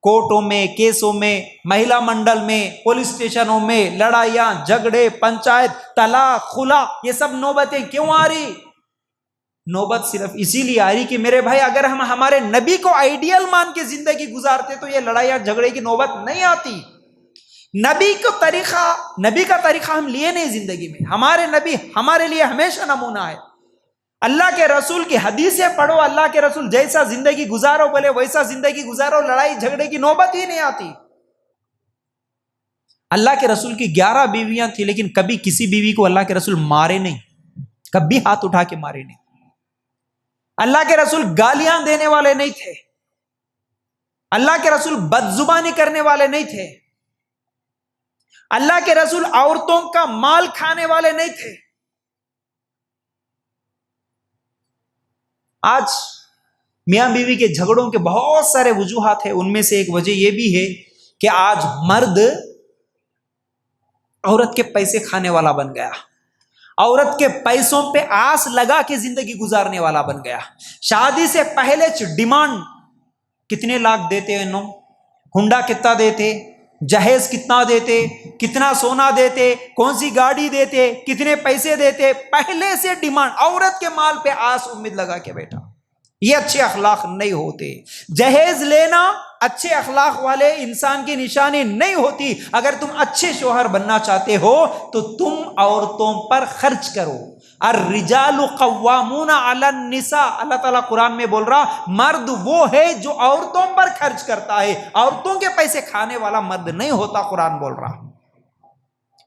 کورٹوں میں, کیسوں میں, مہیلا منڈل میں, پولیس اسٹیشنوں میں لڑائیاں جھگڑے, پنچایت, طلاق, خلا, یہ سب نوبتیں کیوں آ رہی؟ نوبت صرف اسی لیے آ رہی کہ میرے بھائی اگر ہم ہمارے نبی کو آئیڈیل مان کے زندگی گزارتے تو یہ لڑائیاں جھگڑے کی نوبت نہیں آتی. نبی کا طریقہ ہم لیے نہیں زندگی میں. ہمارے نبی ہمارے لیے ہمیشہ نمونہ ہے. اللہ کے رسول کی حدیثیں پڑھو, اللہ کے رسول جیسا زندگی گزارو بولے ویسا زندگی گزارو, لڑائی جھگڑے کی نوبت ہی نہیں آتی. اللہ کے رسول کی 11 بیویاں تھیں، لیکن کبھی کسی بیوی کو اللہ کے رسول مارے نہیں، کبھی ہاتھ اٹھا کے مارے نہیں۔ اللہ کے رسول گالیاں دینے والے نہیں تھے، اللہ کے رسول بدزبانی کرنے والے نہیں تھے، اللہ کے رسول عورتوں کا مال کھانے والے نہیں تھے۔ آج میاں بیوی کے جھگڑوں کے بہت سارے وجوہات ہیں، ان میں سے ایک وجہ یہ بھی ہے کہ آج مرد عورت کے پیسے کھانے والا بن گیا، عورت کے پیسوں پہ آس لگا کے زندگی گزارنے والا بن گیا۔ شادی سے پہلے ڈیمانڈ کتنے لاکھ دیتے ہیں، ہنڈا کتنا دیتے، جہیز کتنا دیتے، کتنا سونا دیتے، کون سی گاڑی دیتے، کتنے پیسے دیتے، پہلے سے ڈیمانڈ، عورت کے مال پہ آس امید لگا کے بیٹھا۔ یہ اچھے اخلاق نہیں ہوتے۔ جہیز لینا اچھے اخلاق والے انسان کی نشانی نہیں ہوتی۔ اگر تم اچھے شوہر بننا چاہتے ہو تو تم عورتوں پر خرچ کرو۔ الرجال قوامون علی النساء، اللہ تعالیٰ قرآن میں بول رہا مرد وہ ہے جو عورتوں پر خرچ کرتا ہے، عورتوں کے پیسے کھانے والا مرد نہیں ہوتا، قرآن بول رہا۔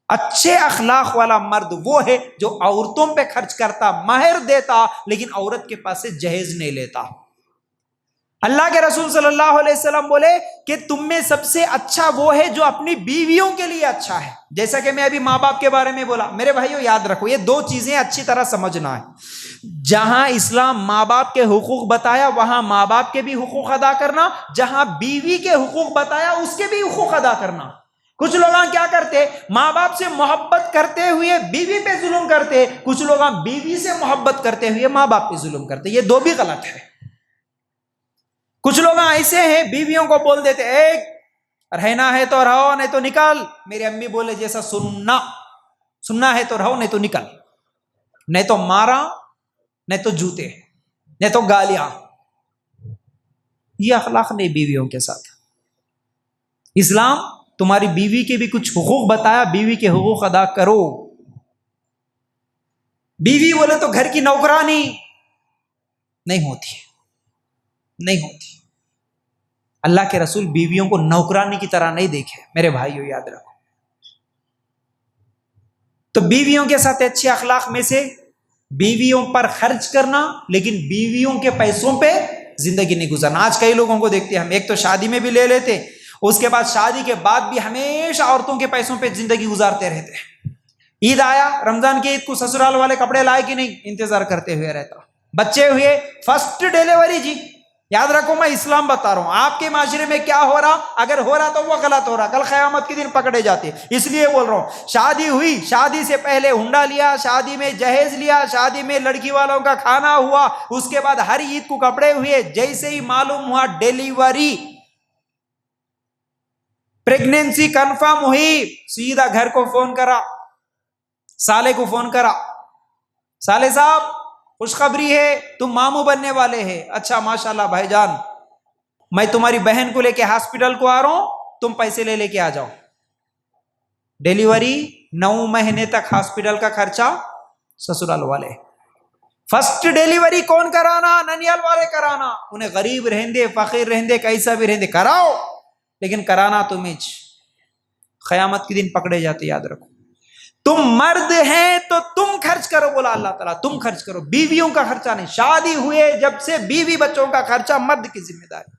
اچھے اخلاق والا مرد وہ ہے جو عورتوں پہ خرچ کرتا، مہر دیتا، لیکن عورت کے پاس سے جہیز نہیں لیتا۔ اللہ کے رسول صلی اللہ علیہ وسلم بولے کہ تم میں سب سے اچھا وہ ہے جو اپنی بیویوں کے لیے اچھا ہے۔ جیسا کہ میں ابھی ماں باپ کے بارے میں بولا، میرے بھائیو یاد رکھو، یہ دو چیزیں اچھی طرح سمجھنا ہے۔ جہاں اسلام ماں باپ کے حقوق بتایا وہاں ماں باپ کے بھی حقوق ادا کرنا، جہاں بیوی کے حقوق بتایا اس کے بھی حقوق ادا کرنا۔ کچھ لوگ کیا کرتے، ماں باپ سے محبت کرتے ہوئے بیوی پہ ظلم کرتے، کچھ لوگ بیوی سے محبت کرتے ہوئے ماں باپ پہ ظلم کرتے، یہ دو بھی غلط ہے۔ کچھ لوگ ایسے ہیں بیویوں کو بول دیتے ایک رہنا ہے تو رہو نہیں تو نکل، میری امی بولے جیسا سننا ہے تو رہو نہیں تو نکل، نہیں تو مارا، نہیں تو جوتے، نہیں تو گالیاں۔ یہ اخلاق نہیں بیویوں کے ساتھ۔ اسلام تمہاری بیوی کے بھی کچھ حقوق بتایا، بیوی کے حقوق ادا کرو۔ بیوی بولے تو گھر کی نوکرانی نہیں ہوتی، نہیں ہوتی۔ اللہ کے رسول بیویوں کو نوکرانی کی طرح نہیں دیکھے، میرے بھائیو یاد رکھو۔ تو بیویوں کے ساتھ اچھے اخلاق میں سے بیویوں پر خرچ کرنا، لیکن بیویوں کے پیسوں پہ زندگی نہیں گزارنا۔ آج کئی لوگوں کو دیکھتے ہیں ہم، ایک تو شادی میں بھی لے لیتے، اس کے بعد شادی کے بعد بھی ہمیشہ عورتوں کے پیسوں پہ زندگی گزارتے رہتے ہیں۔ عید آیا، رمضان کی عید کو سسرال والے کپڑے لائے کہ نہیں، انتظار کرتے ہوئے رہتا۔ بچے ہوئے، فرسٹ ڈیلیوری، جی یاد رکھو میں اسلام بتا رہا ہوں، آپ کے معاشرے میں کیا ہو رہا، اگر ہو رہا تو وہ غلط ہو رہا، کل قیامت کے دن پکڑے جاتے۔ اس لیے بول رہا ہوں، شادی ہوئی، شادی سے پہلے ہنڈا لیا، شادی میں جہیز لیا، شادی میں لڑکی والوں کا کھانا ہوا، اس کے بعد ہر عید کو کپڑے ہوئے، جیسے ہی معلوم ہوا ڈیلیوری، پریگنینسی کنفرم ہوئی، سیدھا گھر کو فون کرا، سالے کو فون کرا، سالے صاحب خوشخبری ہے، تم ماموں بننے والے ہیں۔ اچھا ماشاءاللہ بھائی جان، میں تمہاری بہن کو لے کے ہاسپٹل کو آ رہا ہوں، تم پیسے لے کے آ جاؤ۔ ڈیلیوری 9 مہینے تک ہاسپٹل کا خرچہ سسرال والے۔ فرسٹ ڈیلیوری کون کرانا؟ ننیال والے کرانا، انہیں غریب رہندے، فقیر رہندے، کیسا بھی رہندے کراؤ، لیکن کرانا تمہیں، قیامت کے دن پکڑے جاتے، یاد رکھو۔ تم مرد ہیں تو تم خرچ کرو، بولا اللہ تعالیٰ، تم خرچ کرو، بیویوں کا خرچہ نہیں۔ شادی ہوئے جب سے بیوی بچوں کا خرچہ مرد کی ذمہ داری۔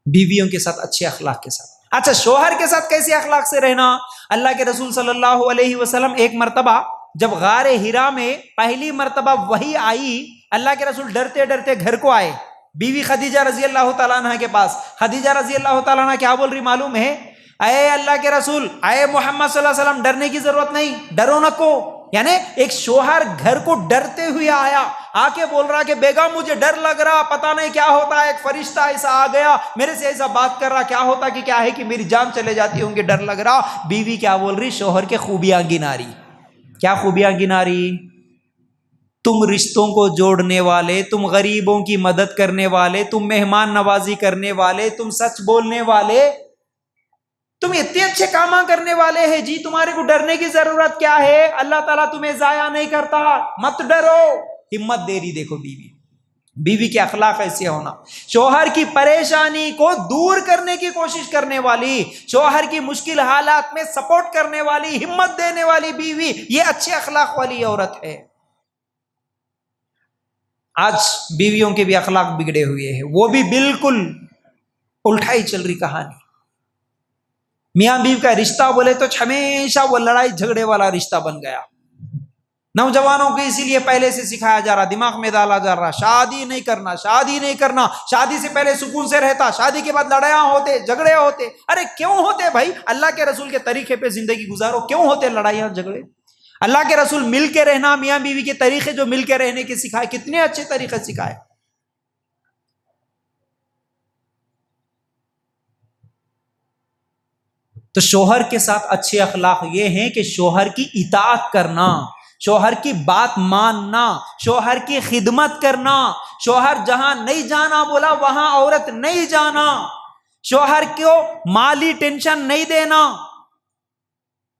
بیویوں کے ساتھ اچھے اخلاق کے ساتھ۔ اچھا شوہر کے ساتھ کیسے اخلاق سے رہنا؟ اللہ کے رسول صلی اللہ علیہ وسلم ایک مرتبہ جب غار ہرا میں پہلی مرتبہ وحی آئی، اللہ کے رسول ڈرتے ڈرتے گھر کو آئے، بیوی خدیجہ رضی اللہ تعالیٰ عنہ کے پاس۔ خدیجہ رضی اللہ تعالیٰ عنہ کیا بول رہی معلوم ہے؟ اے اللہ کے رسول، اے محمد صلی اللہ علیہ وسلم، ڈرنے کی ضرورت نہیں، ڈرو نہ کو۔ یعنی ایک شوہر گھر کو ڈرتے ہوئے آیا، آ کے بول رہا کہ بیگم مجھے ڈر لگ رہا، پتہ نہیں کیا ہوتا ہے، ایک فرشتہ ایسا آ گیا میرے سے ایسا بات کر رہا، کیا ہوتا کہ کیا ہے کہ میری جان چلے جاتی ہوں گی، ڈر لگ رہا۔ بیوی کیا بول رہی؟ شوہر کے خوبیاں گنا رہی۔ کیا خوبیاں گنا رہی؟ تم رشتوں کو جوڑنے والے، تم غریبوں کی مدد کرنے والے، تم مہمان نوازی کرنے والے، تم سچ بولنے والے، تم اتنے اچھے کام کرنے والے ہیں جی، تمہارے کو ڈرنے کی ضرورت کیا ہے؟ اللہ تعالیٰ تمہیں ضائع نہیں کرتا، مت ڈرو، ہمت دے رہی۔ دیکھو بیوی بیوی کے اخلاق ایسے ہونا، شوہر کی پریشانی کو دور کرنے کی کوشش کرنے والی، شوہر کی مشکل حالات میں سپورٹ کرنے والی، ہمت دینے والی بیوی، یہ اچھے اخلاق والی عورت ہے۔ آج بیویوں کے بھی اخلاق بگڑے ہوئے ہیں، وہ بھی بالکل الٹا ہی چل رہی کہانی۔ میاں بیوی کا رشتہ بولے تو ہمیشہ وہ لڑائی جھگڑے والا رشتہ بن گیا۔ نوجوانوں کو اسی لیے پہلے سے سکھایا جا رہا، دماغ میں ڈالا جا رہا، شادی نہیں کرنا، شادی نہیں کرنا، شادی سے پہلے سکون سے رہتا، شادی کے بعد لڑائیاں ہوتے، جھگڑے ہوتے۔ ارے کیوں ہوتے بھائی؟ اللہ کے رسول کے طریقے پہ زندگی گزارو، کیوں ہوتے لڑائیاں جھگڑے؟ اللہ کے رسول مل کے رہنا، میاں بیوی کے طریقے جو مل کے رہنے کے سکھائے، کتنے اچھے طریقے سکھائے۔ تو شوہر کے ساتھ اچھے اخلاق یہ ہیں کہ شوہر کی اطاعت کرنا، شوہر کی بات ماننا، شوہر کی خدمت کرنا، شوہر جہاں نہیں جانا بولا وہاں عورت نہیں جانا، شوہر کو مالی ٹینشن نہیں دینا،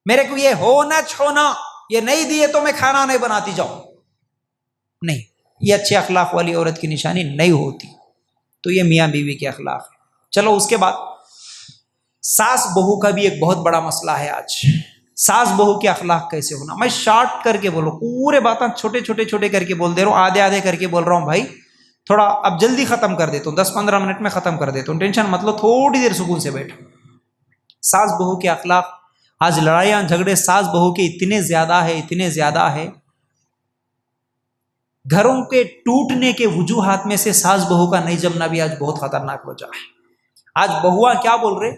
میرے کو یہ ہونا چھونا، یہ نہیں دیے تو میں کھانا نہیں بناتی جاؤں، نہیں، یہ اچھے اخلاق والی عورت کی نشانی نہیں ہوتی۔ تو یہ میاں بیوی کے اخلاق ہے۔ چلو اس کے بعد ساس بہو کا بھی ایک بہت بڑا مسئلہ ہے آج۔ ساس بہو کے اخلاق کیسے ہونا، میں شارٹ کر کے بولوں، پورے باتیں چھوٹے کر کے بول دے رہا ہوں، آدھے کر کے بول رہا ہوں بھائی، تھوڑا اب جلدی ختم کر دیتا ہوں، 10-15 منٹ میں ختم کر دیتا ہوں، ٹینشن مت لو، تھوڑی دیر سکون سے بیٹھو۔ ساس بہو کے اخلاق، آج لڑائیاں جھگڑے ساس بہو کے اتنے زیادہ ہے، گھروں کے ٹوٹنے کے وجوہات میں سے ساس بہو کا نہیں جمنا بھی آج بہت خطرناک وجہ ہے۔ آج بہوا کیا بول رہے،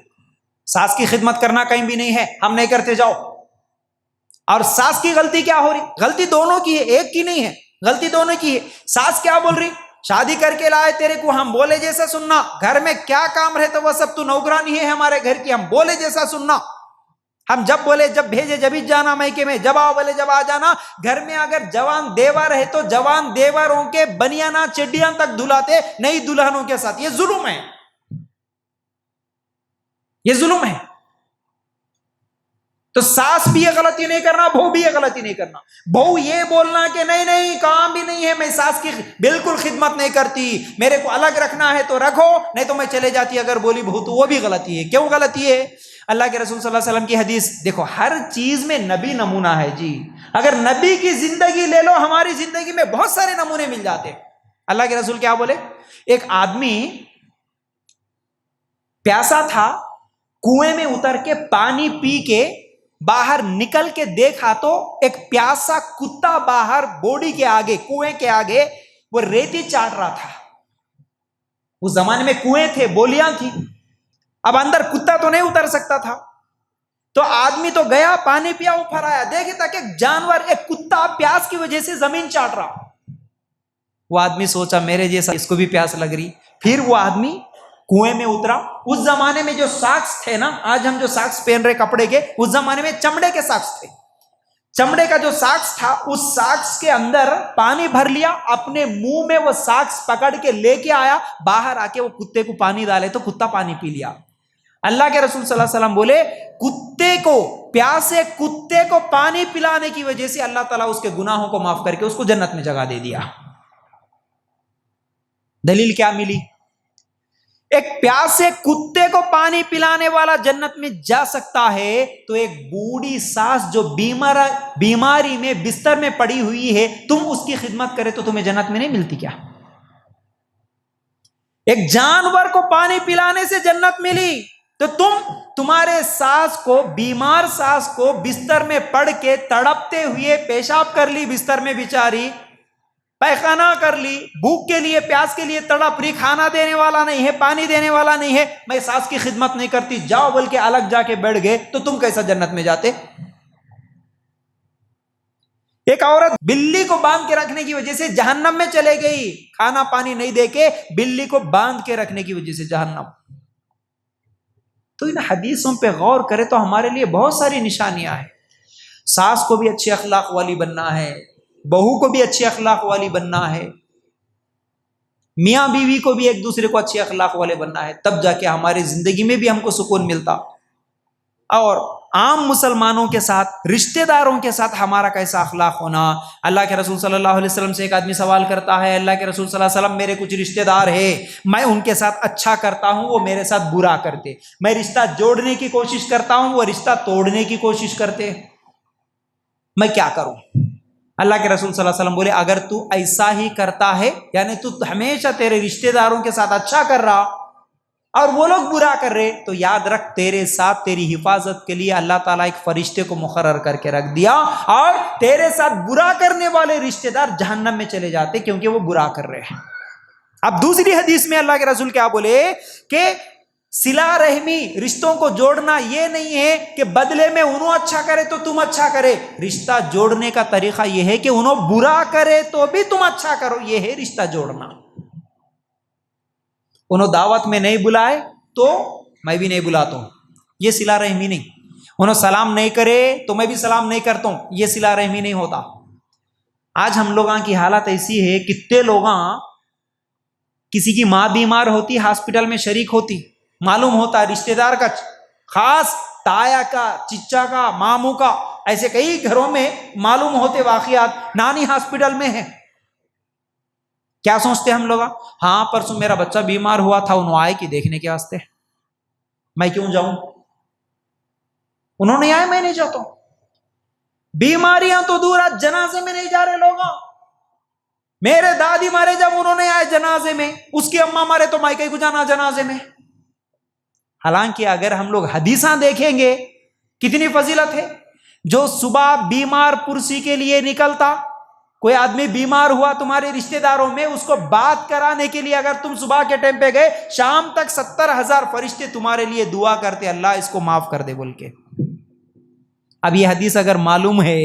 ساس کی خدمت کرنا کہیں بھی نہیں ہے، ہم نہیں کرتے جاؤ۔ اور ساس کی غلطی کیا ہو رہی؟ غلطی دونوں کی ہے، ایک کی نہیں ہے، غلطی دونوں کی ہے۔ ساس کیا بول رہی، شادی کر کے لائے تیرے کو ہم بولے جیسا سننا، گھر میں کیا کام رہے تو وہ سب تو نوکرانی ہے ہمارے گھر کی، ہم بولے جیسا سننا، ہم جب بولے جب بھیجے جب ہی جانا میکے میں، جب آؤ بولے جب آ جانا۔ گھر میں اگر جوان دیور ہے تو جوان دیوروں کے بنیانا چڈیاں تک دھلاتے، نئی دلہنوں کے ساتھ، یہ ظلم ہے، یہ ظلم ہے۔ تو ساس بھی یہ غلطی نہیں کرنا، بہو بھی یہ غلطی نہیں کرنا۔ بہو یہ بولنا کہ نہیں کام بھی نہیں ہے، میں ساس کی بالکل خدمت نہیں کرتی، میرے کو الگ رکھنا ہے تو رکھو، نہیں تو میں چلے جاتی، اگر بولی بہو تو وہ بھی غلطی ہے۔ کیوں غلطی ہے؟ اللہ کے رسول صلی اللہ علیہ وسلم کی حدیث دیکھو، ہر چیز میں نبی نمونہ ہے جی۔ اگر نبی کی زندگی لے لو، ہماری زندگی میں بہت سارے نمونے مل جاتے۔ اللہ کے رسول کیا بولے، ایک آدمی پیاسا تھا، کنویں میں اتر کے پانی پی کے باہر نکل کے دیکھا تو ایک پیاسا کتا باہر بوڑی کے آگے، کنویں کے آگے وہ ریتی چاٹ رہا تھا۔ اس زمانے میں کنویں تھے، بولیاں تھی، اب اندر کتا تو نہیں اتر سکتا تھا، تو آدمی تو گیا، پانی پیا، اوپر آیا، دیکھے تک ایک جانور، ایک کتا پیاس کی وجہ سے زمین چاٹ رہا۔ وہ آدمی سوچا میرے جیسا اس کو بھی پیاس لگ رہی، پھر وہ آدمی کنویں میں اترا۔ اس زمانے میں جو ساکس تھے نا، آج ہم جو ساکس پہن رہے کپڑے کے، اس زمانے میں چمڑے کے ساکس تھے۔ چمڑے کا جو ساکس تھا، اس ساکس کے اندر پانی بھر لیا، اپنے منہ میں وہ ساکس پکڑ کے لے کے آیا، باہر آ کے وہ کتے کو پانی ڈالے تو کتا پانی پی لیا۔ اللہ کے رسول صلی اللہ علیہ وسلم بولے، کتے کو، پیاسے کتے کو پانی پلانے کی وجہ سے اللہ تعالیٰ اس کے گناہوں کو معاف کر کے اس کو جنت میں جگہ دے دیا۔ دلیل کیا ملی؟ ایک پیاسے کتے کو پانی پلانے والا جنت میں جا سکتا ہے، تو ایک بوڑھی ساس جو بیماری میں بستر میں پڑی ہوئی ہے، تم اس کی خدمت کرے تو تمہیں جنت میں نہیں ملتی کیا؟ ایک جانور کو پانی پلانے سے جنت ملی، تو تمہارے ساس کو، بیمار ساس کو بستر میں پڑ کے تڑپتے ہوئے پیشاب کر لی، بستر میں بیچاری پیخانہ کر لی، بھوک کے لیے، پیاس کے لیے تڑپ رہی، کھانا دینے والا نہیں ہے، پانی دینے والا نہیں ہے، میں ساس کی خدمت نہیں کرتی، جاؤ بول کے الگ جا کے بیٹھ گئے، تو تم کیسا جنت میں جاتے؟ ایک عورت بلی کو باندھ کے رکھنے کی وجہ سے جہنم میں چلے گئی، کھانا پانی نہیں دے کے بلی کو باندھ کے رکھنے کی وجہ سے جہنم۔ تو ان حدیثوں پہ غور کرے تو ہمارے لیے بہت ساری نشانیاں ہیں۔ ساس کو بھی اچھے اخلاق والی بننا ہے، بہو کو بھی اچھے اخلاق والی بننا ہے، میاں بیوی کو بھی ایک دوسرے کو اچھے اخلاق والے بننا ہے، تب جا کے ہماری زندگی میں بھی ہم کو سکون ملتا۔ اور عام مسلمانوں کے ساتھ، رشتہ داروں کے ساتھ ہمارا کیسا اخلاق ہونا. اللہ کے رسول صلی اللہ علیہ وسلم سے ایک آدمی سوال کرتا ہے، اللہ کے رسول صلی اللہ علیہ وسلم میرے کچھ رشتہ دار ہیں، میں ان کے ساتھ اچھا کرتا ہوں، وہ میرے ساتھ برا کرتے، میں رشتہ جوڑنے کی کوشش کرتا ہوں، وہ رشتہ توڑنے کی کوشش کرتے، میں کیا کروں؟ اللہ کے رسول صلی اللہ علیہ وسلم بولے اگر تو ایسا ہی کرتا ہے، یعنی تو ہمیشہ تیرے رشتہ داروں کے ساتھ اچھا کر رہا اور وہ لوگ برا کر رہے، تو یاد رکھ تیرے ساتھ تیری حفاظت کے لیے اللہ تعالیٰ ایک فرشتے کو مقرر کر کے رکھ دیا، اور تیرے ساتھ برا کرنے والے رشتہ دار جہنم میں چلے جاتے کیونکہ وہ برا کر رہے ہیں. اب دوسری حدیث میں اللہ کے رسول کیا بولے کہ صلہ رحمی، رشتوں کو جوڑنا یہ نہیں ہے کہ بدلے میں انہوں اچھا کرے تو تم اچھا کرے. رشتہ جوڑنے کا طریقہ یہ ہے کہ انہوں برا کرے تو بھی تم اچھا کرو، یہ ہے رشتہ جوڑنا. انہوں دعوت میں نہیں بلائے تو میں بھی نہیں بلاتا ہوں، یہ صلہ رحمی نہیں. انہوں سلام نہیں کرے تو میں بھی سلام نہیں کرتا ہوں، یہ صلہ رحمی نہیں ہوتا. آج ہم لوگاں کی حالت ایسی ہے، کتنے لوگاں کسی کی ماں بیمار ہوتی ہاسپٹل میں شریک ہوتی، معلوم ہوتا رشتہ دار کا، خاص تایا کا، چچا کا، ماموں کا، ایسے کئی گھروں میں معلوم ہوتے واقعات، نانی ہاسپٹل میں ہے. کیا سوچتے ہم لوگ؟ ہاں پرسوں میرا بچہ بیمار ہوا تھا، انہوں آئے کہ دیکھنے کے واسطے، میں کیوں جاؤں؟ انہوں نے آئے، میں نہیں جاتا ہوں. بیماریاں تو دور، جنازے میں نہیں جا رہے لوگ. میرے دادی مارے جب انہوں نے آئے جنازے میں، اس کی اماں مارے تو مائکے کو جانا جنازے میں. حالانکہ اگر ہم لوگ حدیثاں دیکھیں گے کتنی فضیلت ہے. جو صبح بیمار پرسی کے لیے نکلتا، کوئی آدمی بیمار ہوا تمہارے رشتہ داروں میں، اس کو بات کرانے کے لیے اگر تم صبح کے ٹائم پہ گئے، شام تک 70,000 فرشتے تمہارے لیے دعا کرتے اللہ اس کو معاف کر دے بول کے. اب یہ حدیث اگر معلوم ہے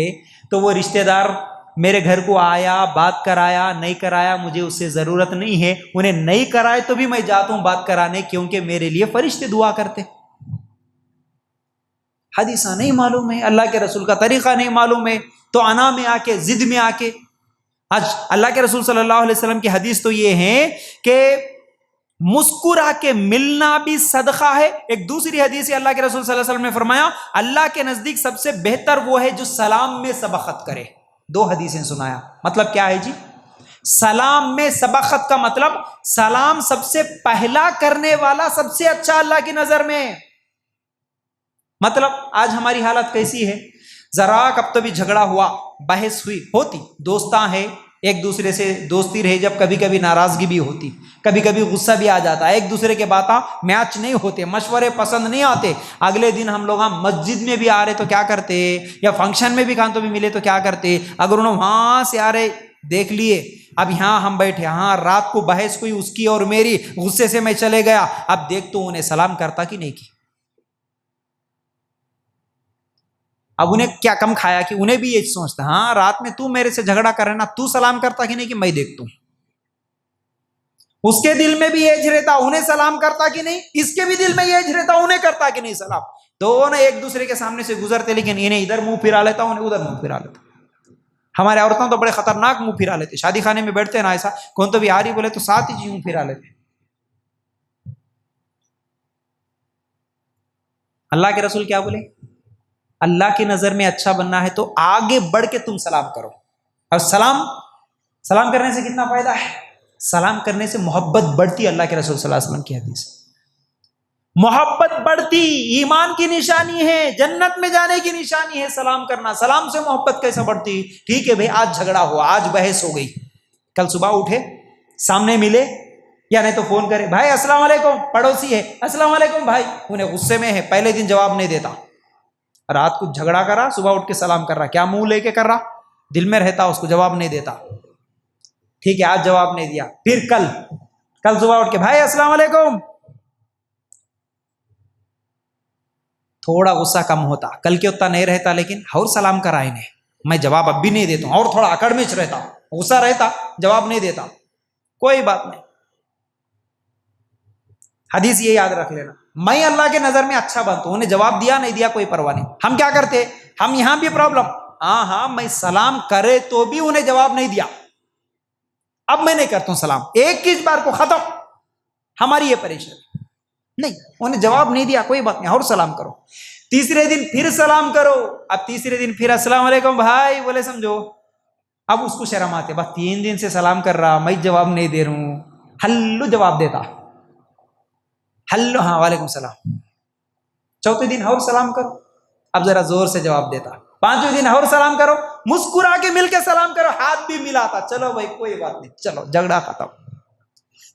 تو وہ رشتہ دار میرے گھر کو آیا، بات کرایا، نہیں کرایا، مجھے اس سے ضرورت نہیں ہے. انہیں نہیں کرائے تو بھی میں جاتا ہوں بات کرانے، کیونکہ میرے لیے فرشتے دعا کرتے. حدیثہ نہیں معلوم ہے، اللہ کے رسول کا طریقہ نہیں معلوم ہے، تو انا میں آ کے، ضد میں آ کے. آج اللہ کے رسول صلی اللہ علیہ وسلم کی حدیث تو یہ ہے کہ مسکرا کے ملنا بھی صدقہ ہے. ایک دوسری حدیث ہے، اللہ کے رسول صلی اللہ علیہ وسلم نے فرمایا اللہ کے نزدیک سب سے بہتر وہ ہے جو سلام میں سبقت کرے. دو حدیثیں سنایا. مطلب کیا ہے جی؟ سلام میں سبقت کا مطلب سلام سب سے پہلا کرنے والا سب سے اچھا اللہ کی نظر میں. مطلب آج ہماری حالت کیسی ہے؟ ذرا کب تو بھی جھگڑا ہوا، بحث ہوئی، ہوتی، دوستاں ہیں، ایک دوسرے سے دوستی رہے، جب کبھی کبھی ناراضگی بھی ہوتی، کبھی کبھی غصہ بھی آ جاتا ہے، ایک دوسرے کے باتاں میچ نہیں ہوتے، مشورے پسند نہیں آتے. اگلے دن ہم لوگ مسجد میں بھی آ رہے تو کیا کرتے، یا فنکشن میں بھی کہاں تو بھی ملے تو کیا کرتے، اگر انہوں وہاں سے آ رہے دیکھ لیے، اب یہاں ہم بیٹھے، ہاں رات کو بحث ہوئی اس کی اور میری، غصے سے میں چلے گیا، اب دیکھ تو انہیں سلام کرتا کہ نہیں کی. اب انہیں کیا کم کھایا کہ انہیں بھی یہ سوچتا، ہاں رات میں تو میرے سے جھگڑا کر رہے نا، تو سلام کرتا کہ نہیں کہ میں دیکھتا ہوں. اس کے دل میں بھی یہ رہتا انہیں سلام کرتا کہ نہیں، اس کے بھی دل میں یہ رہتا انہیں کرتا کہ نہیں سلام. دونوں ایک دوسرے کے سامنے سے گزرتے، لیکن انہیں ادھر منہ پھرا لیتا، انہیں ادھر منہ پھرا لیتا. ہمارے عورتوں تو بڑے خطرناک منہ پھرا لیتے، شادی خانے میں بیٹھتے نا ایسا، کون تو بھی آ رہی بولے تو ساتھ ہی منہ پھرا لیتے. اللہ کے رسول کیا بولے؟ اللہ کی نظر میں اچھا بننا ہے تو آگے بڑھ کے تم سلام کرو. اور سلام کرنے سے کتنا فائدہ ہے؟ سلام کرنے سے محبت بڑھتی. اللہ کے رسول صلی اللہ علیہ وسلم کی حدیث، محبت بڑھتی، ایمان کی نشانی ہے، جنت میں جانے کی نشانی ہے سلام کرنا. سلام سے محبت کیسے بڑھتی؟ ٹھیک ہے بھائی، آج جھگڑا ہوا، آج بحث ہو گئی، کل صبح اٹھے سامنے ملے، یا نہیں تو فون کرے، بھائی السلام علیکم، پڑوسی ہے، السلام علیکم بھائی، انہیں غصے میں ہے، پہلے دن جواب نہیں دیتا، رات کو جھگڑا کر رہا، صبح اٹھ کے سلام کر رہا، کیا منہ لے کے کر رہا؟ دل میں رہتا، اس کو جواب نہیں دیتا. ٹھیک ہے آج جواب نہیں دیا، پھر کل صبح اٹھ کے بھائی السلام علیکم، تھوڑا غصہ کم ہوتا، کل کے اتنا نہیں رہتا، لیکن اور سلام کرا انہیں، میں جواب اب بھی نہیں دیتا ہوں، اور تھوڑا اکڑ مچ رہتا، غصہ رہتا، جواب نہیں دیتا، کوئی بات نہیں. حدیث یہ یاد رکھ لینا، میں اللہ کے نظر میں اچھا بنتا ہوں، انہیں جواب دیا نہیں دیا کوئی پرواہ نہیں. ہم کیا کرتے، ہم یہاں بھی پرابلم، ہاں میں سلام کرے تو بھی انہیں جواب نہیں دیا، اب میں نہیں کرتا ہوں سلام، ایک ہی بار کو ختم. ہماری یہ پریشانی نہیں، انہیں جواب نہیں دیا کوئی بات نہیں، اور سلام کرو. تیسرے دن پھر سلام کرو. اب تیسرے دن پھر السلام علیکم بھائی بولے, سمجھو اب اس کو شرم آتے, بس 3 دن سے سلام کر رہا, میں جواب نہیں دے رہا ہوں, ہلو جواب دیتا, ہلو ہاں وعلیکم السلام. چوتھے دن اور سلام کرو, اب ذرا زور سے جواب دیتا. 5ویں دن اور سلام کرو, مسکرا کے مل کے سلام کرو, ہاتھ بھی ملاتا, چلو بھائی کوئی بات نہیں, چلو جھگڑا ختم.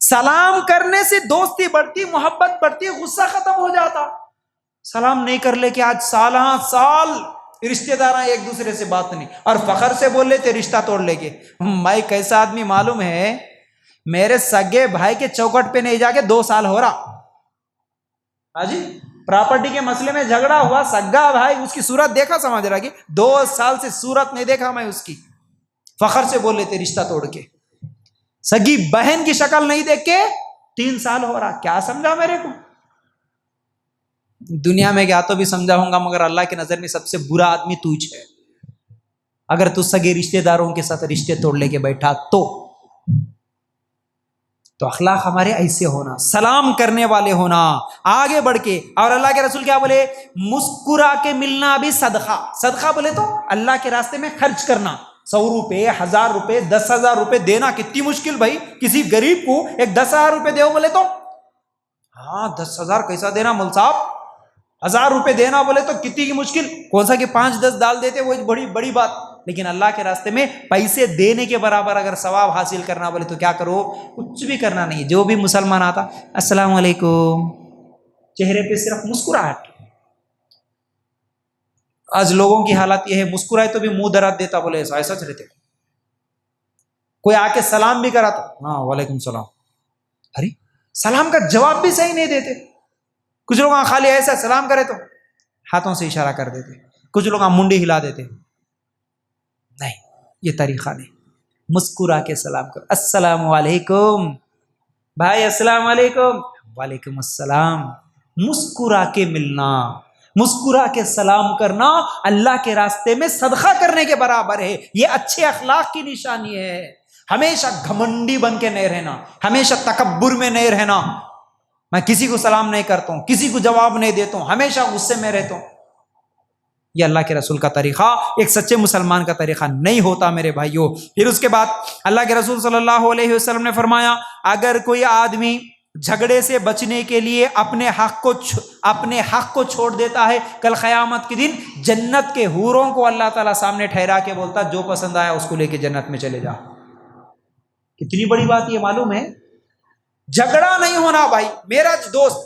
سلام کرنے سے دوستی بڑھتی, محبت بڑھتی, غصہ ختم ہو جاتا. سلام نہیں کر لے کہ آج سالہ سال رشتے دار ایک دوسرے سے بات نہیں, اور فخر سے بول لیتے رشتہ توڑ لے کے. میں کیسا آدمی معلوم ہے, میرے سگے بھائی کے چوکٹ پہ نہیں جا کے 2 سال ہو رہا. ہاں جی, پراپرٹی کے مسئلے میں جھگڑا ہوا, سگا بھائی اس کی صورت دیکھا, سمجھ رہا کہ 2 سال سے صورت نہیں دیکھا میں اس کی, فخر سے بول لیتے رشتہ توڑ کے. سگی بہن کی شکل نہیں دیکھ کے 3 سال ہو رہا. کیا سمجھا میرے کو؟ دنیا میں کیا تو بھی سمجھاؤں گا, مگر اللہ کی نظر میں سب سے برا آدمی تو ہی ہے. اگر تو سگے رشتے داروں کے ساتھ رشتے توڑ لے کے بیٹھا تو اخلاق ہمارے ایسے ہونا, سلام کرنے والے ہونا, آگے بڑھ کے. اور اللہ کے رسول کیا بولے, مسکرا کے ملنا بھی صدقہ. صدقہ بولے تو اللہ کے راستے میں خرچ کرنا. 100 روپے, 1000 روپے, 10,000 روپے دینا کتنی مشکل بھائی. کسی غریب کو ایک 10,000 روپے دو بولے تو, ہاں 10,000 کیسا دینا مول صاحب, 1000 روپے دینا بولے تو کتنی کی مشکل. کون سا کہ 5-10 ڈال دیتے, وہ بڑی بڑی بات. لیکن اللہ کے راستے میں پیسے دینے کے برابر اگر ثواب حاصل کرنا بولے تو کیا کرو, کچھ بھی کرنا نہیں. جو بھی مسلمان آتا السلام علیکم, چہرے پہ صرف مسکراہٹ. آج لوگوں کی حالت یہ ہے, مسکرائے تو بھی منہ درات دیتا, بولے ایسا ایسا رہتے. کوئی آ کے سلام بھی کرا تو ہاں وعلیکم السلام, ارے سلام کا جواب بھی صحیح نہیں دیتے. کچھ لوگ خالی ایسا سلام کرے تو ہاتھوں سے اشارہ کر دیتے, کچھ لوگ منڈی ہلا دیتے. نہیں, یہ طریقہ نہیں. مسکرا کے سلام کرو, السلام علیکم بھائی, السلام علیکم, وعلیکم السلام. مسکرا کے ملنا, مسکرا کے سلام کرنا اللہ کے راستے میں صدقہ کرنے کے برابر ہے. یہ اچھے اخلاق کی نشانی ہے. ہمیشہ گھمنڈی بن کے نہیں رہنا, ہمیشہ تکبر میں نہیں رہنا. میں کسی کو سلام نہیں کرتا ہوں, کسی کو جواب نہیں دیتا ہوں, ہمیشہ غصے میں رہتا ہوں. یہ اللہ کے رسول کا طریقہ, ایک سچے مسلمان کا طریقہ نہیں ہوتا میرے بھائیوں. پھر اس کے بعد اللہ کے رسول صلی اللہ علیہ وسلم نے فرمایا, اگر کوئی آدمی جھگڑے سے بچنے کے لیے اپنے حق کو چھوڑ دیتا ہے, کل قیامت کے دن جنت کے حوروں کو اللہ تعالیٰ سامنے ٹھہرا کے بولتا, جو پسند آیا اس کو لے کے جنت میں چلے جا. کتنی بڑی بات یہ معلوم ہے. جھگڑا نہیں ہونا بھائی. میرج دوست,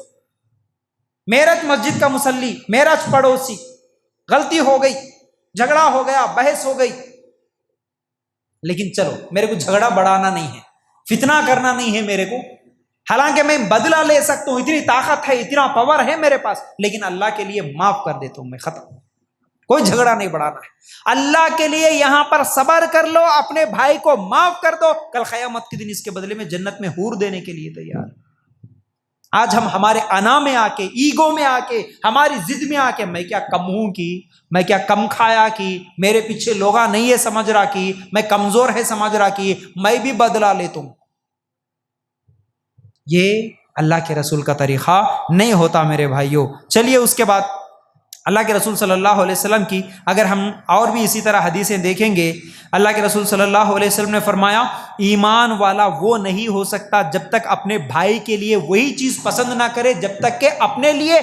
میرج مسجد کا مصلی, میرج پڑوسی, غلطی ہو گئی, جھگڑا ہو گیا, بحث ہو گئی, لیکن چلو میرے کو جھگڑا بڑھانا نہیں ہے, فتنہ کرنا نہیں ہے میرے کو. حالانکہ میں بدلہ لے سکتا ہوں, اتنی طاقت ہے, اتنا پاور ہے میرے پاس, لیکن اللہ کے لیے معاف کر دیتا ہوں میں, ختم. کوئی جھگڑا نہیں بڑھانا ہے. اللہ کے لیے یہاں پر صبر کر لو, اپنے بھائی کو معاف کر دو, کل قیامت کے دن اس کے بدلے میں جنت میں حور دینے کے لیے تیار. آج ہم ہمارے انا میں آ کے, ایگو میں آ کے, ہماری ضد میں آ کے, میں کیا کم ہوں کی, میں کیا کم کھایا کی, میرے پیچھے لوگا نہیں ہے سمجھ رہا کی, میں کمزور ہے سمجھ رہا کی, میں بھی بدلا لیتا ہوں. یہ اللہ کے رسول کا طریقہ نہیں ہوتا میرے بھائیوں. چلیے اس کے بعد اللہ کے رسول صلی اللہ علیہ وسلم کی اگر ہم اور بھی اسی طرح حدیثیں دیکھیں گے, اللہ کے رسول صلی اللہ علیہ وسلم نے فرمایا, ایمان والا وہ نہیں ہو سکتا جب تک اپنے بھائی کے لیے وہی چیز پسند نہ کرے جب تک کہ اپنے لیے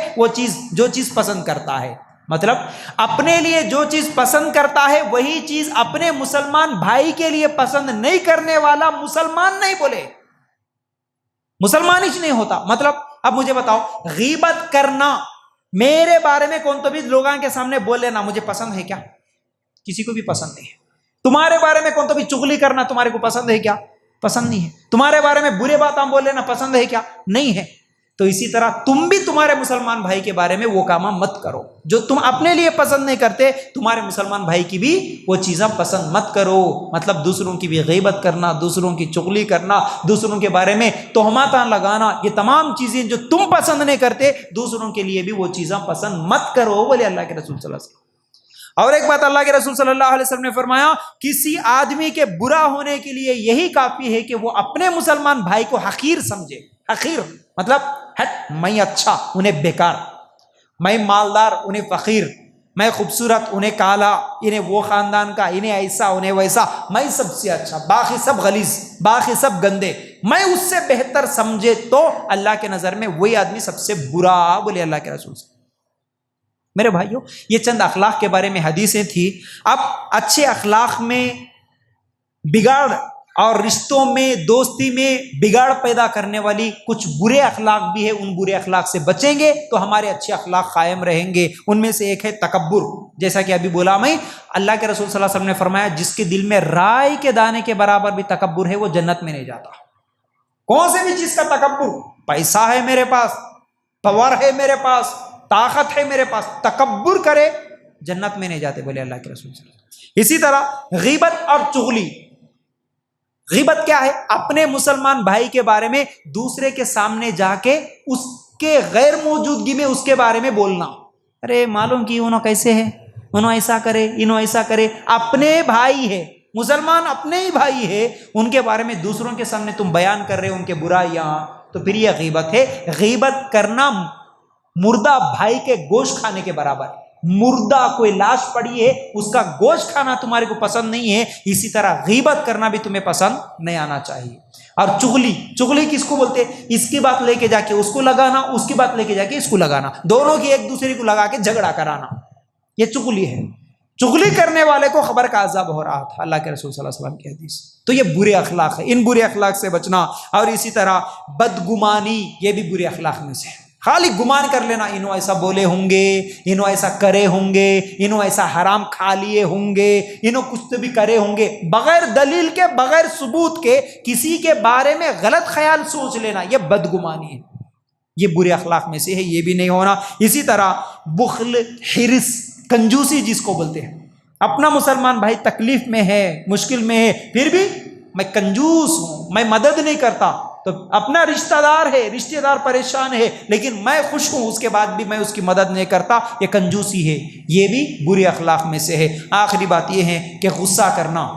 جو چیز پسند کرتا ہے. مطلب اپنے لیے جو چیز پسند کرتا ہے وہی چیز اپنے مسلمان بھائی کے لیے پسند نہیں کرنے والا مسلمان نہیں بولے, مسلمان ہی نہیں ہوتا. مطلب اب مجھے بتاؤ, غیبت کرنا, میرے بارے میں کون تو بھی لوگوں کے سامنے بول لینا, مجھے پسند ہے کیا؟ کسی کو بھی پسند نہیں ہے. تمہارے بارے میں کون تو بھی چغلی کرنا تمہارے کو پسند ہے کیا؟ پسند نہیں ہے. تمہارے بارے میں برے بات ہم بول لینا پسند ہے کیا؟ نہیں ہے. تو اسی طرح تم بھی تمہارے مسلمان بھائی کے بارے میں وہ کام مت کرو جو تم اپنے لیے پسند نہیں کرتے, تمہارے مسلمان بھائی کی بھی وہ چیزیں پسند مت کرو. مطلب دوسروں کی بھی غیبت کرنا, دوسروں کی چغلی کرنا, دوسروں کے بارے میں تہمات لگانا, یہ تمام چیزیں جو تم پسند نہیں کرتے دوسروں کے لیے بھی وہ چیزیں پسند مت کرو, بولے اللہ کے رسول صلی اللہ علیہ وسلم. اور ایک بات اللہ کے رسول صلی اللہ علیہ وسلم نے فرمایا, کسی آدمی کے برا ہونے کے لیے یہی کافی ہے کہ وہ اپنے مسلمان بھائی کو حقیر سمجھے. حقیر مطلب میں اچھا, انہیں بیکار. میں مالدار انہیں فقیر، میں خوبصورت انہیں کالا، انہیں وہ خاندان کا، انہیں ایسا انہیں ویسا، میں سب سے اچھا، باقی سب غلیظ، باقی سب گندے، میں اس سے بہتر سمجھے تو اللہ کے نظر میں وہی آدمی سب سے برا، بولے اللہ کے رسول سے۔ میرے بھائیوں، یہ چند اخلاق کے بارے میں حدیثیں تھی۔ اب اچھے اخلاق میں بگاڑ اور رشتوں میں، دوستی میں بگاڑ پیدا کرنے والی کچھ برے اخلاق بھی ہے، ان برے اخلاق سے بچیں گے تو ہمارے اچھے اخلاق قائم رہیں گے۔ ان میں سے ایک ہے تکبر، جیسا کہ ابھی بولا میں، اللہ کے رسول صلی اللہ علیہ وسلم نے فرمایا جس کے دل میں رائی کے دانے کے برابر بھی تکبر ہے وہ جنت میں نہیں جاتا۔ کون سے بھی چیز کا تکبر، پیسہ ہے میرے پاس، پاور ہے میرے پاس، طاقت ہے میرے پاس، تکبر کرے جنت میں نہیں جاتے، بولے اللہ کے رسول صلی اللہ علیہ وسلم۔ اسی طرح غیبت اور چغلی۔ غیبت کیا ہے؟ اپنے مسلمان بھائی کے بارے میں دوسرے کے سامنے جا کے اس کے غیر موجودگی میں اس کے بارے میں بولنا، ارے معلوم کی انہوں کیسے ہے، انہوں ایسا کرے، انہوں ایسا کرے، اپنے بھائی ہے، مسلمان اپنے ہی بھائی ہے، ان کے بارے میں دوسروں کے سامنے تم بیان کر رہے ہو ان کے برائیاں، تو پھر یہ غیبت ہے۔ غیبت کرنا مردہ بھائی کے گوشت کھانے کے برابر ہے۔ مردہ کوئی لاش پڑی ہے، اس کا گوشت کھانا تمہارے کو پسند نہیں ہے، اسی طرح غیبت کرنا بھی تمہیں پسند نہیں آنا چاہیے۔ اور چغلی، چغلی کس کو بولتے ہیں؟ اس کی بات لے کے جا کے اس کو لگانا، اس کی بات لے کے جا کے اس کو لگانا، دونوں کی ایک دوسرے کو لگا کے جھگڑا کرانا، یہ چغلی ہے۔ چغلی کرنے والے کو خبر کا عذاب ہو رہا تھا، اللہ کے رسول صلی اللہ علیہ وسلم کی حدیث۔ تو یہ برے اخلاق ہے، ان برے اخلاق سے بچنا۔ اور اسی طرح بدگمانی، یہ بھی برے اخلاق میں سے ہے۔ خالی گمان کر لینا، انہوں ایسا بولے ہوں گے، انہوں ایسا کرے ہوں گے، انہوں ایسا حرام کھا لیے ہوں گے، انہوں کچھ تو بھی کرے ہوں گے، بغیر دلیل کے، بغیر ثبوت کے کسی کے بارے میں غلط خیال سوچ لینا، یہ بدگمانی ہے، یہ برے اخلاق میں سے ہے، یہ بھی نہیں ہونا۔ اسی طرح بخل، حرص، کنجوسی جس کو بولتے ہیں، اپنا مسلمان بھائی تکلیف میں ہے، مشکل میں ہے، پھر بھی میں کنجوس ہوں، میں مدد نہیں کرتا، تو اپنا رشتہ دار ہے، رشتہ دار پریشان ہے لیکن میں خوش ہوں، اس کے بعد بھی میں اس کی مدد نہیں کرتا، یہ کنجوسی ہے، یہ بھی برے اخلاق میں سے ہے۔ آخری بات یہ ہے کہ غصہ کرنا،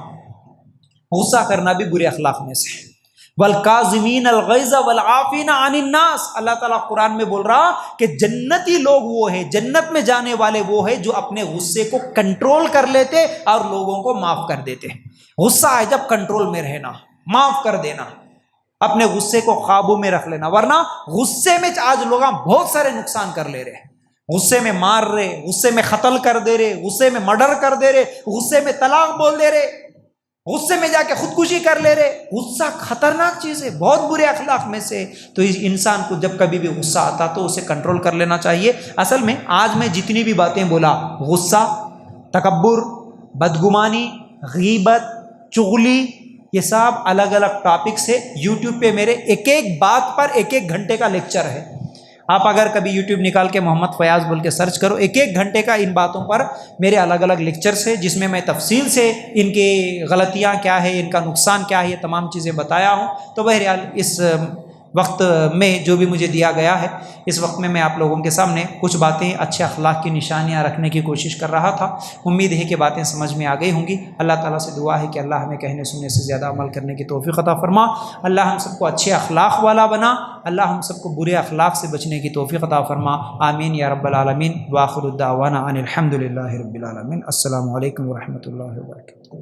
غصہ کرنا بھی برے اخلاق میں سے ہے۔ والکاظمین الغیظ والعافین عن الناس، اللہ تعالیٰ قرآن میں بول رہا کہ جنتی لوگ وہ ہیں، جنت میں جانے والے وہ ہیں جو اپنے غصے کو کنٹرول کر لیتے اور لوگوں کو معاف کر دیتے۔ غصہ ہے جب کنٹرول میں رہنا، معاف کر دینا، اپنے غصے کو قابو میں رکھ لینا، ورنہ غصے میں آج لوگ بہت سارے نقصان کر لے رہے، غصے میں مار رہے، غصے میں قتل کر دے رہے، غصے میں مرڈر کر دے رہے، غصے میں طلاق بول دے رہے، غصے میں جا کے خودکشی کر لے رہے۔ غصہ خطرناک چیز ہے، بہت برے اخلاق میں سے۔ تو اس انسان کو جب کبھی بھی غصہ آتا تو اسے کنٹرول کر لینا چاہیے۔ اصل میں آج میں جتنی بھی باتیں بولا، غصہ، تکبر، بدگمانی، غیبت، چغلی، یہ سب الگ الگ ٹاپکس ہے۔ یوٹیوب پہ میرے ایک ایک بات پر ایک ایک گھنٹے کا لیکچر ہے۔ آپ اگر کبھی یوٹیوب نکال کے محمد فیاض بول کے سرچ کرو، ایک ایک گھنٹے کا ان باتوں پر میرے الگ الگ لیکچرز ہیں، جس میں میں تفصیل سے ان کی غلطیاں کیا ہے، ان کا نقصان کیا ہے، یہ تمام چیزیں بتایا ہوں۔ تو بہرحال اس وقت میں جو بھی مجھے دیا گیا ہے، اس وقت میں آپ لوگوں کے سامنے کچھ باتیں، اچھے اخلاق کی نشانیاں رکھنے کی کوشش کر رہا تھا۔ امید ہے کہ باتیں سمجھ میں آ گئی ہوں گی۔ اللہ تعالیٰ سے دعا ہے کہ اللہ ہمیں کہنے سننے سے زیادہ عمل کرنے کی توفیق عطا فرما۔ اللہ ہم سب کو اچھے اخلاق والا بنا، اللہ ہم سب کو برے اخلاق سے بچنے کی توفیق عطا فرما۔ آمین یا رب العالمین۔ وآخر الدعوانا ان الحمد للہ رب العالمین۔ السلام علیکم ورحمۃ اللہ وبرکاتہ۔